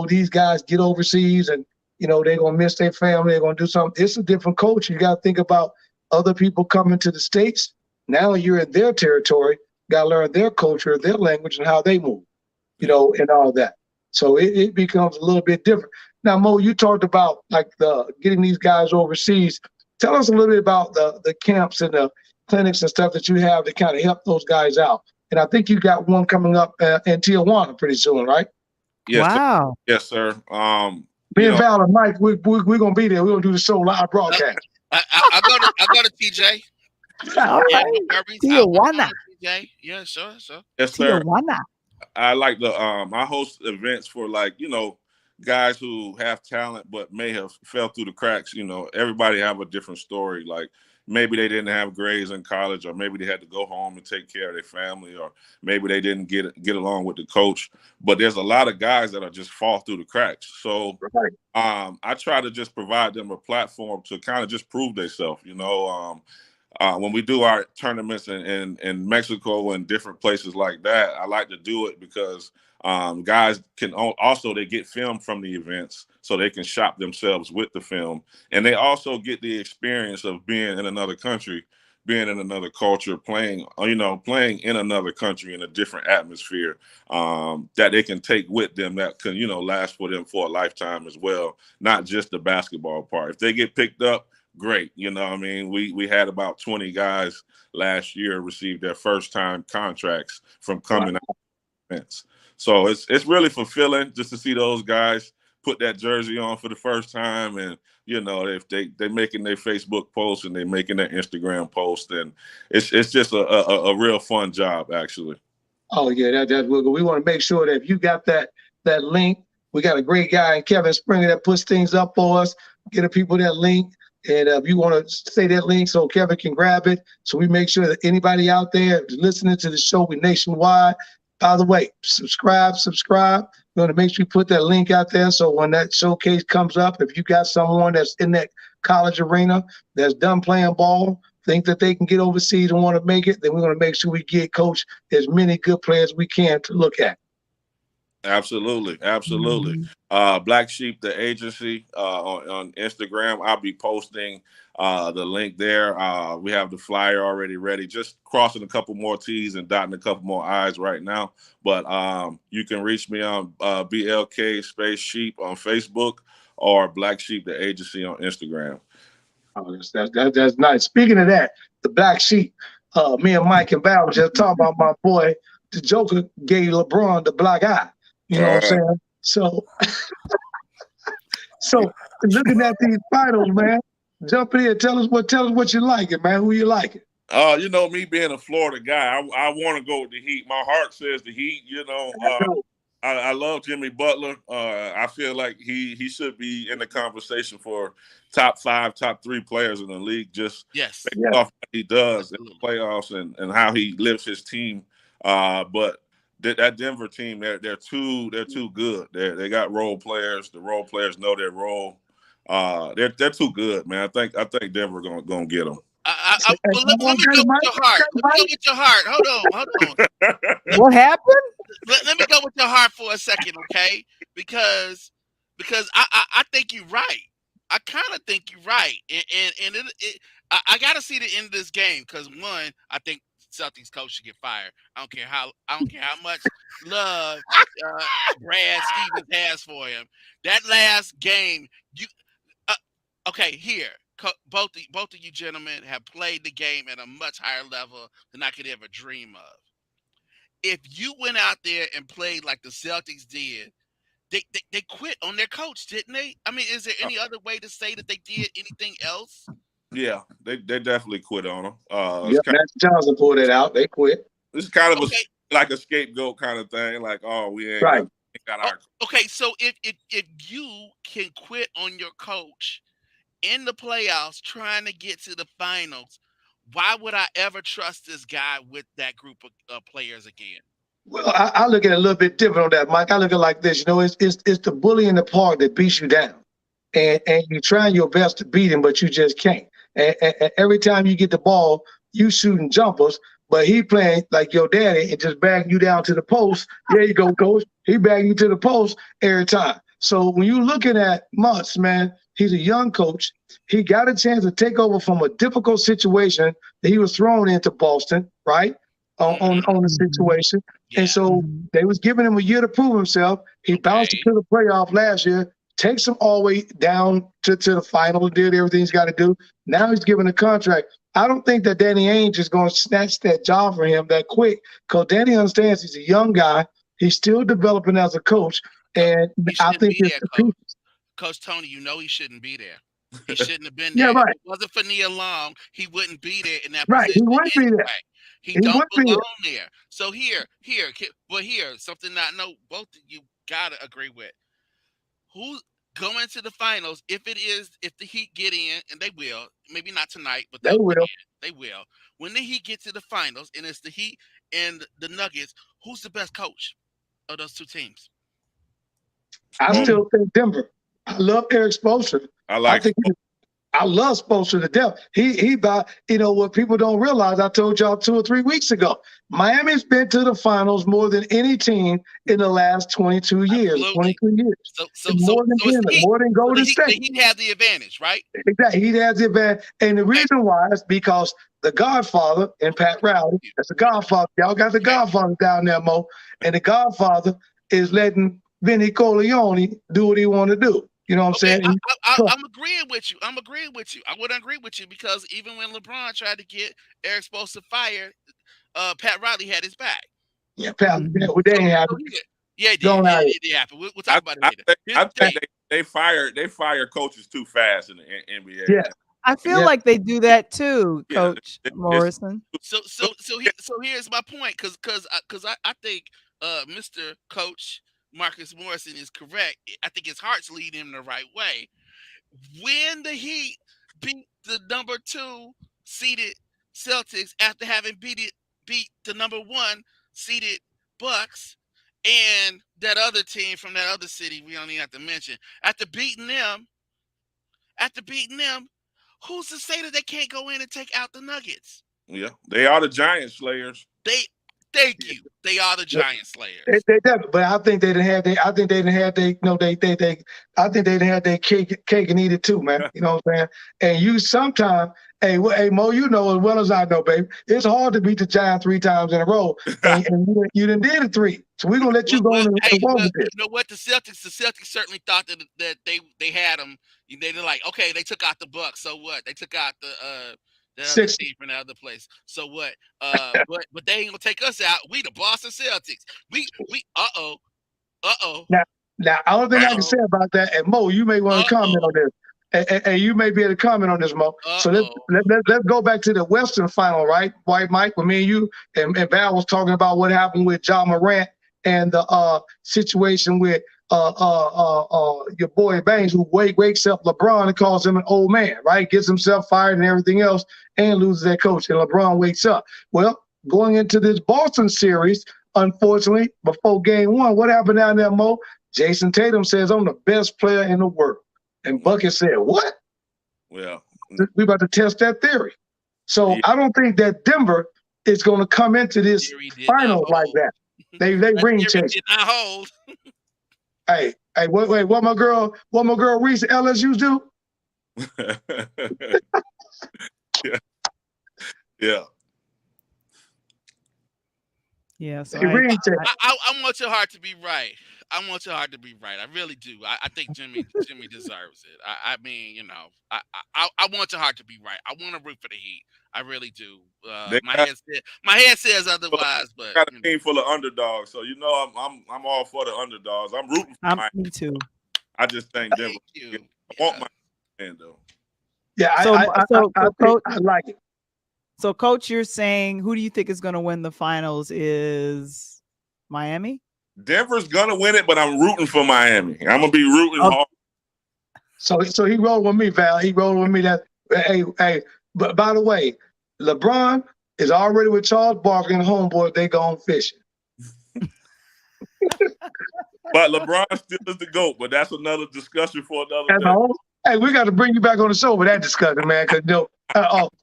these guys get overseas and, they're going to miss their family, they're going to do something, it's a different culture. You got to think about other people coming to the States. Now you're in their territory, got to learn their culture, their language, and how they move, and all that. So it becomes a little bit different. Now, Mo, you talked about like getting these guys overseas. Tell us a little bit about the camps and the clinics and stuff that you have to kind of help those guys out. And I think you got one coming up in Tijuana pretty soon, right? Yes, Wow. sir. Yes, sir. Me and Val and Mike, we're going to be there. We're going to do the show live broadcast. I go to TJ. All Yeah, right. no worries. Tijuana. TJ. Yeah, sure. Yes, sir. Tijuana. I like I host events for guys who have talent but may have fell through the cracks. Everybody have a different story. Like maybe they didn't have grades in college, or maybe they had to go home and take care of their family, or maybe they didn't get along with the coach. But there's a lot of guys that are just fall through the cracks. So I try to just provide them a platform to kind of just prove themselves. When we do our tournaments in Mexico and different places like that, I like to do it because guys can also they get film from the events, so they can shop themselves with the film, and they also get the experience of being in another country, being in another culture, playing in another country in a different atmosphere that they can take with them that can last for them for a lifetime as well, not just the basketball part. If they get picked up, great. We had about 20 guys last year receive their first time contracts from coming out of events. So it's really fulfilling just to see those guys put that jersey on for the first time, and if they making their Facebook posts and they making their Instagram posts, and it's just a real fun job actually. Oh yeah, that's we want to make sure that if you got that link, we got a great guy in Kevin Springer that puts things up for us. Get the people that link. And if you want to say that link so Kevin can grab it, so we make sure that anybody out there listening to the show, we nationwide. By the way, subscribe. We want to make sure we put that link out there so when that showcase comes up, if you got someone that's in that college arena that's done playing ball, think that they can get overseas and want to make it, then we're going to make sure we get coach as many good players we can to look at. Absolutely. Black Sheep, the agency, on Instagram. I'll be posting the link there. We have the flyer already ready, just crossing a couple more T's and dotting a couple more I's right now. But you can reach me on BLK Space Sheep on Facebook or Black Sheep, the agency, on Instagram. Oh, that's nice. Speaking of that, the Black Sheep, me and Mike and Val were just talking about my boy. The Joker gave LeBron the black eye. You know what I'm saying? So looking at these finals, man, jump in. Tell us what you like it, man. Who you like it? Me being a Florida guy, I want to go with the Heat. My heart says the Heat. I love Jimmy Butler. I feel like he should be in the conversation for top 5, top 3 players in the league. Just based off what he does in the playoffs and how he lifts his team. But that Denver team, they're too good. They got role players. The role players know their role. They're too good, man. I think Denver gonna get them. Let me go with your heart. Hold on. What happened? Let me go with your heart for a second, okay? Because I think you're right. I kind of think you're right, and I got to see the end of this game because one, I think Celtics coach should get fired. I don't care how much love Brad Stevens has for him. That last game, okay, here. Both of you gentlemen have played the game at a much higher level than I could ever dream of. If you went out there and played like the Celtics did, they quit on their coach, didn't they? I mean, is there any other way to say that they did anything else? Yeah, they definitely quit on them. Matt Johnson pulled it out. They quit. This is kind of like a scapegoat kind of thing. Like, we ain't right. Got our. Okay, so if you can quit on your coach in the playoffs trying to get to the finals, why would I ever trust this guy with that group of players again? Well, I look at it a little bit different on that, Mike. I look at it like this. It's the bully in the park that beats you down. And you're trying your best to beat him, but you just can't. And every time you get the ball, you shooting jumpers, but he playing like your daddy and just bagging you down to the post. There you go, coach. He bagging you to the post every time. So when you're looking at Mutz, man, he's a young coach. He got a chance to take over from a difficult situation that he was thrown into Boston, right? On the situation. Yeah. And so they was giving him a year to prove himself. He bounced into the playoff last year, takes him all the way down to the final, did everything he's got to do. Now he's given a contract. I don't think that Danny Ainge is going to snatch that job for him that quick, because Danny understands he's a young guy. He's still developing as a coach. And I think it's Coach Tony, you know he shouldn't be there. He shouldn't have been Yeah, there. right. If it wasn't for Nia Long, he wouldn't be there in that Right, he position wouldn't be anyway. there. He He don't wouldn't be belong there. So here, something I know both of you gotta agree with. Who's going to the finals? If the Heat get in, and they will, maybe not tonight, but They they'll will. get in. They will. When the Heat get to the finals, and it's the Heat and the Nuggets, who's the best coach of those two teams? I still think Denver. I love Eric Spoelstra. I love Spoelstra to death. He what people don't realize, I told y'all 2 or 3 weeks ago, Miami's been to the finals more than any team in the last 22 years. Absolutely. 22 years. More than Golden State. He had the advantage, right? Exactly. He has the advantage. And the reason why is because the Godfather and Pat Riley, that's the Godfather. Y'all got the Godfather down there, Mo. And the Godfather is letting Vinny Corleone do what he want to do. You know what I'm saying? I'm agreeing with you. I wouldn't agree with you, because even when LeBron tried to get Eric Spoelstra fired, Pat Riley had his back. Yeah, Pat. They ain't happy. Yeah, it did. It did happen. We'll talk about it later. I think they fire coaches too fast in the NBA. Yeah. I feel like they do that too, Coach Morrison. So here's my point, because I think Mr. Coach Marcus Morrison is correct. I think his heart's leading him the right way. When the Heat beat the number 2 seeded Celtics after having beat the number 1 seeded Bucks and that other team from that other city we don't even have to mention, after beating them, who's to say that they can't go in and take out the Nuggets? Yeah, they are the Giant Slayers. Thank you. They are the Giant Slayers. But I think they didn't have I think they didn't have I think they didn't have their cake and eat it too, man. You know what I'm saying? And you sometimes, hey Mo, you know as well as I know, baby, it's hard to beat the Giants 3 times in a row, and you done did it 3. So we're gonna let you go on and walk with this. You know what? The Celtics certainly thought that they had them. They're like, okay, they took out the Bucks, so what? They took out the other team from the other place. So what? But they ain't gonna take us out. We the Boston Celtics. We uh-oh. Now the only thing I can say about that, and Mo, you may want to comment on this. And you may be able to comment on this, Mo. So let's go back to the Western final, right? White Mike, with me and you, and Val was talking about what happened with John Morant and the situation with your boy Banks, who wakes up LeBron and calls him an old man, right? Gets himself fired and everything else, and loses that coach, and LeBron wakes up. Well, going into this Boston series, unfortunately, before game 1, what happened down there, Mo? Jason Tatum says, I'm the best player in the world. And Bucket said, what? Well, we about to test that theory. So I don't think that Denver is going to come into this final like that. They ring chase. Did not hold. Hey, wait, what my girl Reese LSU do? Yeah. Yeah, so I want your heart to be right. I want your heart to be right. I really do. I think Jimmy deserves it. I mean, I want your heart to be right. I want to root for the Heat. I really do. My head says otherwise, but got a team full of underdogs, so I'm all for the underdogs. I'm rooting for me too. I just think Denver. I want my man though. Yeah, I like it. So, Coach, you're saying who do you think is going to win the finals? Is Miami? Denver's gonna win it, but I'm rooting for Miami. I'm gonna be rooting hard. So he rolled with me, Val. He rolled with me. That hey. But by the way, LeBron is already with Charles Barkley and homeboy. They gone fishing. But LeBron still is the GOAT. But that's another discussion for another day. Hey, we got to bring you back on the show with that discussion, man. Because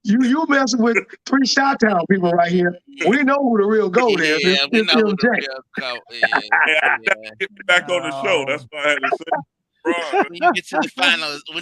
You messing with three Chi-Town people right here. We know who the real goat is. Yeah, we It's know who the MJ. real goat is. Hey, I got to Yeah. get me back on the show. Oh. That's why I had to say, Ron. When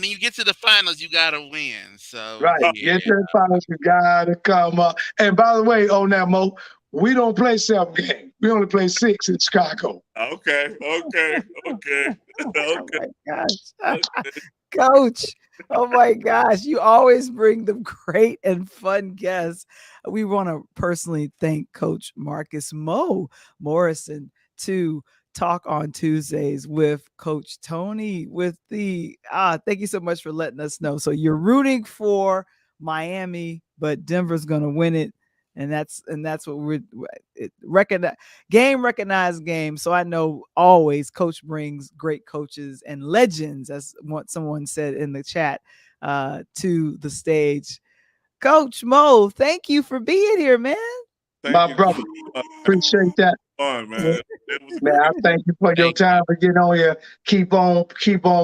you get to the finals, you gotta win. So Right. yeah. Get to the finals. You gotta come up. And by the way, on that, Mo, we don't play 7 games. We only play 6 in Chicago. Okay, okay, okay, Oh okay, my gosh. okay. Coach. Oh my gosh. You always bring them great and fun guests. We want to personally thank Coach Marcus Morrison to talk on Tuesdays with Coach Tony with the thank you so much for letting us know. So you're rooting for Miami, but Denver's gonna win it. And that's what we're recognized game. So I know always Coach brings great coaches and legends, as what someone said in the chat, to the stage. Coach Mo, thank you for being here, man. Thank My you brother, so much. appreciate that. Fun, man. It was Man, I great. thank you for your Thank time for getting on here. Keep on,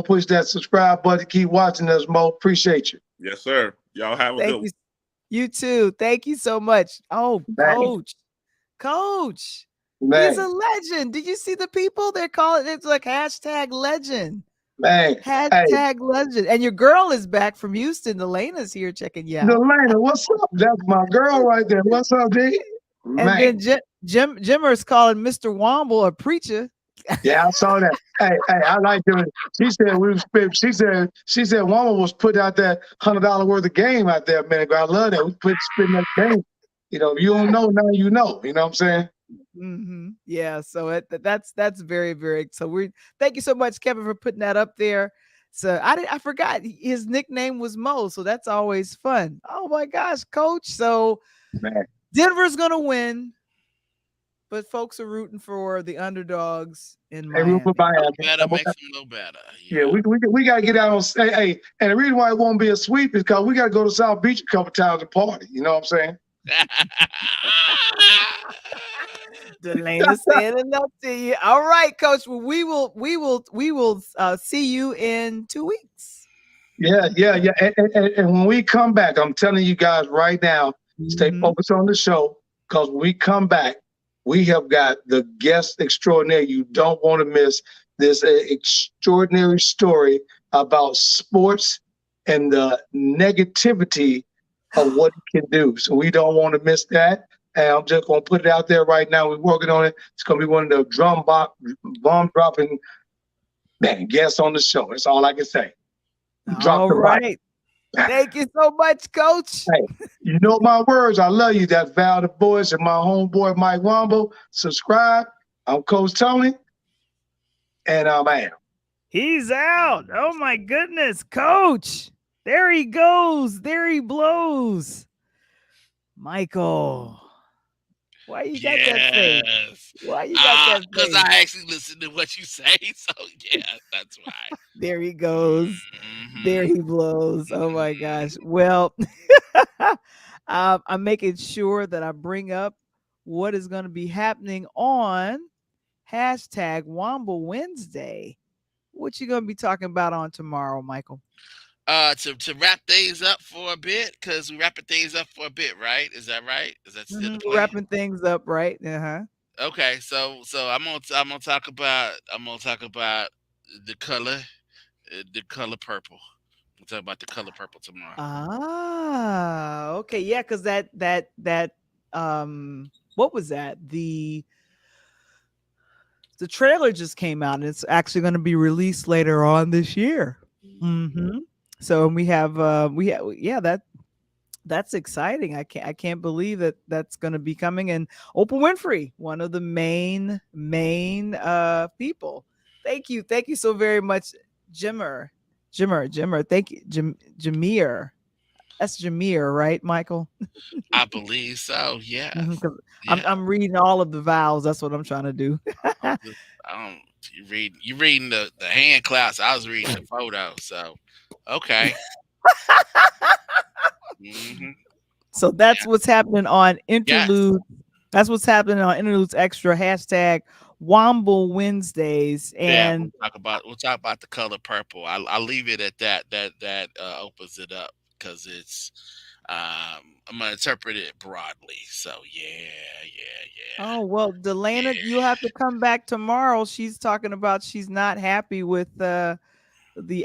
push that subscribe button. Keep watching us, Mo. Appreciate you. Yes, sir. Y'all have a Thank good you. one. You too. Thank you so much. Oh, Man, Coach. He's a man, legend. Did you see the people? They're calling it's like hashtag legend. man. Hey, Hashtag legend. And your girl is back from Houston. Elena's here checking you out. Delana, what's up? That's my girl right there. What's up, D? And Man. then Jimmer's calling Mr. Womble a preacher. Yeah, I saw that. Hey, I like doing. She said we was. She said Woman was put out that $100 worth of game out there a minute ago. I love that. We put spin that game. If you don't know now, you know. You know what I'm saying? Yeah, so that's very, very. So we thank you so much, Kevin, for putting that up there. So I forgot his nickname was Mo, so that's always fun. Oh my gosh, Coach! So Man, Denver's gonna win, but folks are rooting for the underdogs in hey, we put Miami. Miami. Better makes them know better. Yeah, Yeah. we got to get out on. Hey, and the reason why it won't be a sweep is because we got to go to South Beach a couple times and party. You know what I'm saying? Delana saying enough to you. All right, Coach. Well, we will see you in 2 weeks. Yeah. And when we come back, I'm telling you guys right now, stay focused on the show because when we come back, we have got the guest extraordinary. You don't want to miss this extraordinary story about sports and the negativity of what it can do. So we don't want to miss that. And I'm just going to put it out there right now. We're working on it. It's going to be one of the bomb dropping guests on the show. That's all I can say. Drop All the mic. right. Thank you so much, Coach. Hey, you know my words. I love you. That's Val the Boys and my homeboy Mike Wombo. Subscribe. I'm Coach Tony. And I'm Am. He's out. Oh my goodness, Coach. There he goes. There he blows. Michael. Why you got that face? Yes. Why you got that Because face? I actually listen to what you say. So yeah, that's why. There he goes. Mhm. There he blows. Oh my gosh. Well, I'm making sure that I bring up what is going to be happening on hashtag Womble Wednesday. What you going to be talking about on tomorrow, Michael? To wrap things up for a bit, because we're wrapping things up for a bit, right? Is that right? Is that still the plan? Wrapping things up, right? Okay, so I'm gonna talk about the color purple. We'll talk about the color purple tomorrow. Okay, yeah, because that what was that? The trailer just came out, and it's actually going to be released later on this year. So we have that's exciting. I can't believe that that's going to be coming. And Oprah Winfrey, one of the main people. Thank you so very much, Jimmer. Thank you, Jameer. That's Jameer, right, Michael? I believe so. Yeah. I'm reading all of the vowels. That's what I'm trying to do. You reading the hand claps. I was reading the photo. So okay. So that's what's happening on Interludes. Yes. That's what's happening on Interludes Extra hashtag Womble Wednesdays. And we'll talk about the color purple. I'll leave it at that. That opens it up because it's I'm gonna interpret it broadly. So yeah. Oh, well, Delana, you have to come back tomorrow. She's talking about she's not happy with the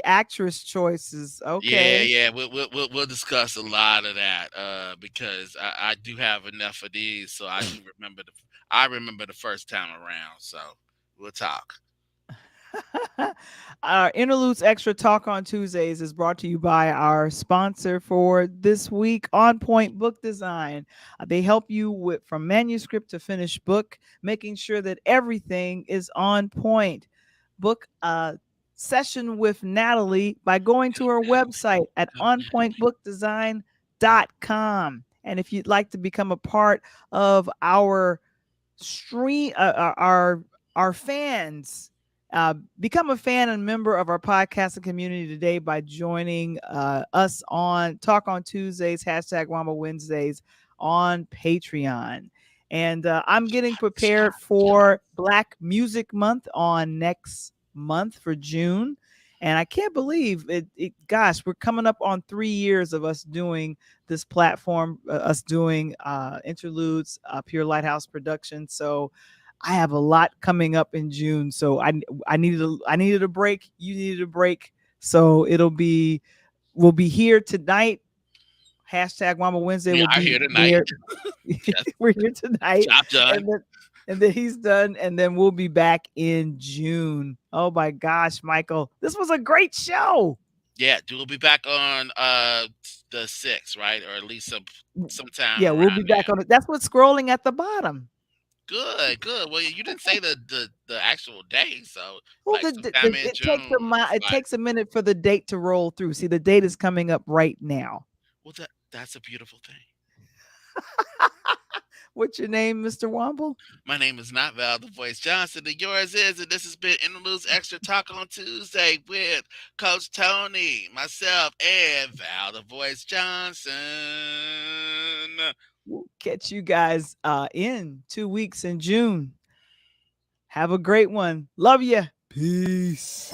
actress choices. Yeah, Okay. yeah, we'll discuss a lot of that because I do have enough of these, so I remember the first time around. So we'll talk. Our Interludes Extra Talk on Tuesdays is brought to you by our sponsor for this week, On Point Book Design. They help you with from manuscript to finished book, making sure that everything is on point. Book a session with Natalie by going to her website at onpointbookdesign.com. And if you'd like to become a part of our stream, our fans, become a fan and member of our podcasting community today by joining us on Talk on Tuesdays, hashtag Wamba Wednesdays on Patreon. And I'm getting prepared for Black Music Month on next month for June. And I can't believe it. Gosh, we're coming up on 3 years of us doing this platform, us doing Interludes, Pure Lighthouse production. So I have a lot coming up in June. So I needed a break. You needed a break. So we'll be here tonight. Hashtag Mama Wednesday We will are be here tonight. there. Yes. We're here tonight. Job done. And then he's done. And then we'll be back in June. Oh my gosh, Michael. This was a great show. Yeah, we'll be back on the 6th, right? Or at least sometime Yeah, we'll around be back there. on it. That's what's scrolling at the bottom. Good. Well, you didn't say the actual day, so Well, like sometime in June. it Like, takes a minute for the date to roll through. See, the date is coming up right now. well, that's a beautiful thing. What's your name, Mr. Womble? My name is not Val the Voice Johnson, and yours is, and this has been Interludes Extra Talk on Tuesday with Coach Tony, myself, and Val the Voice Johnson. We'll catch you guys in 2 weeks in June. Have a great one. Love you. Peace.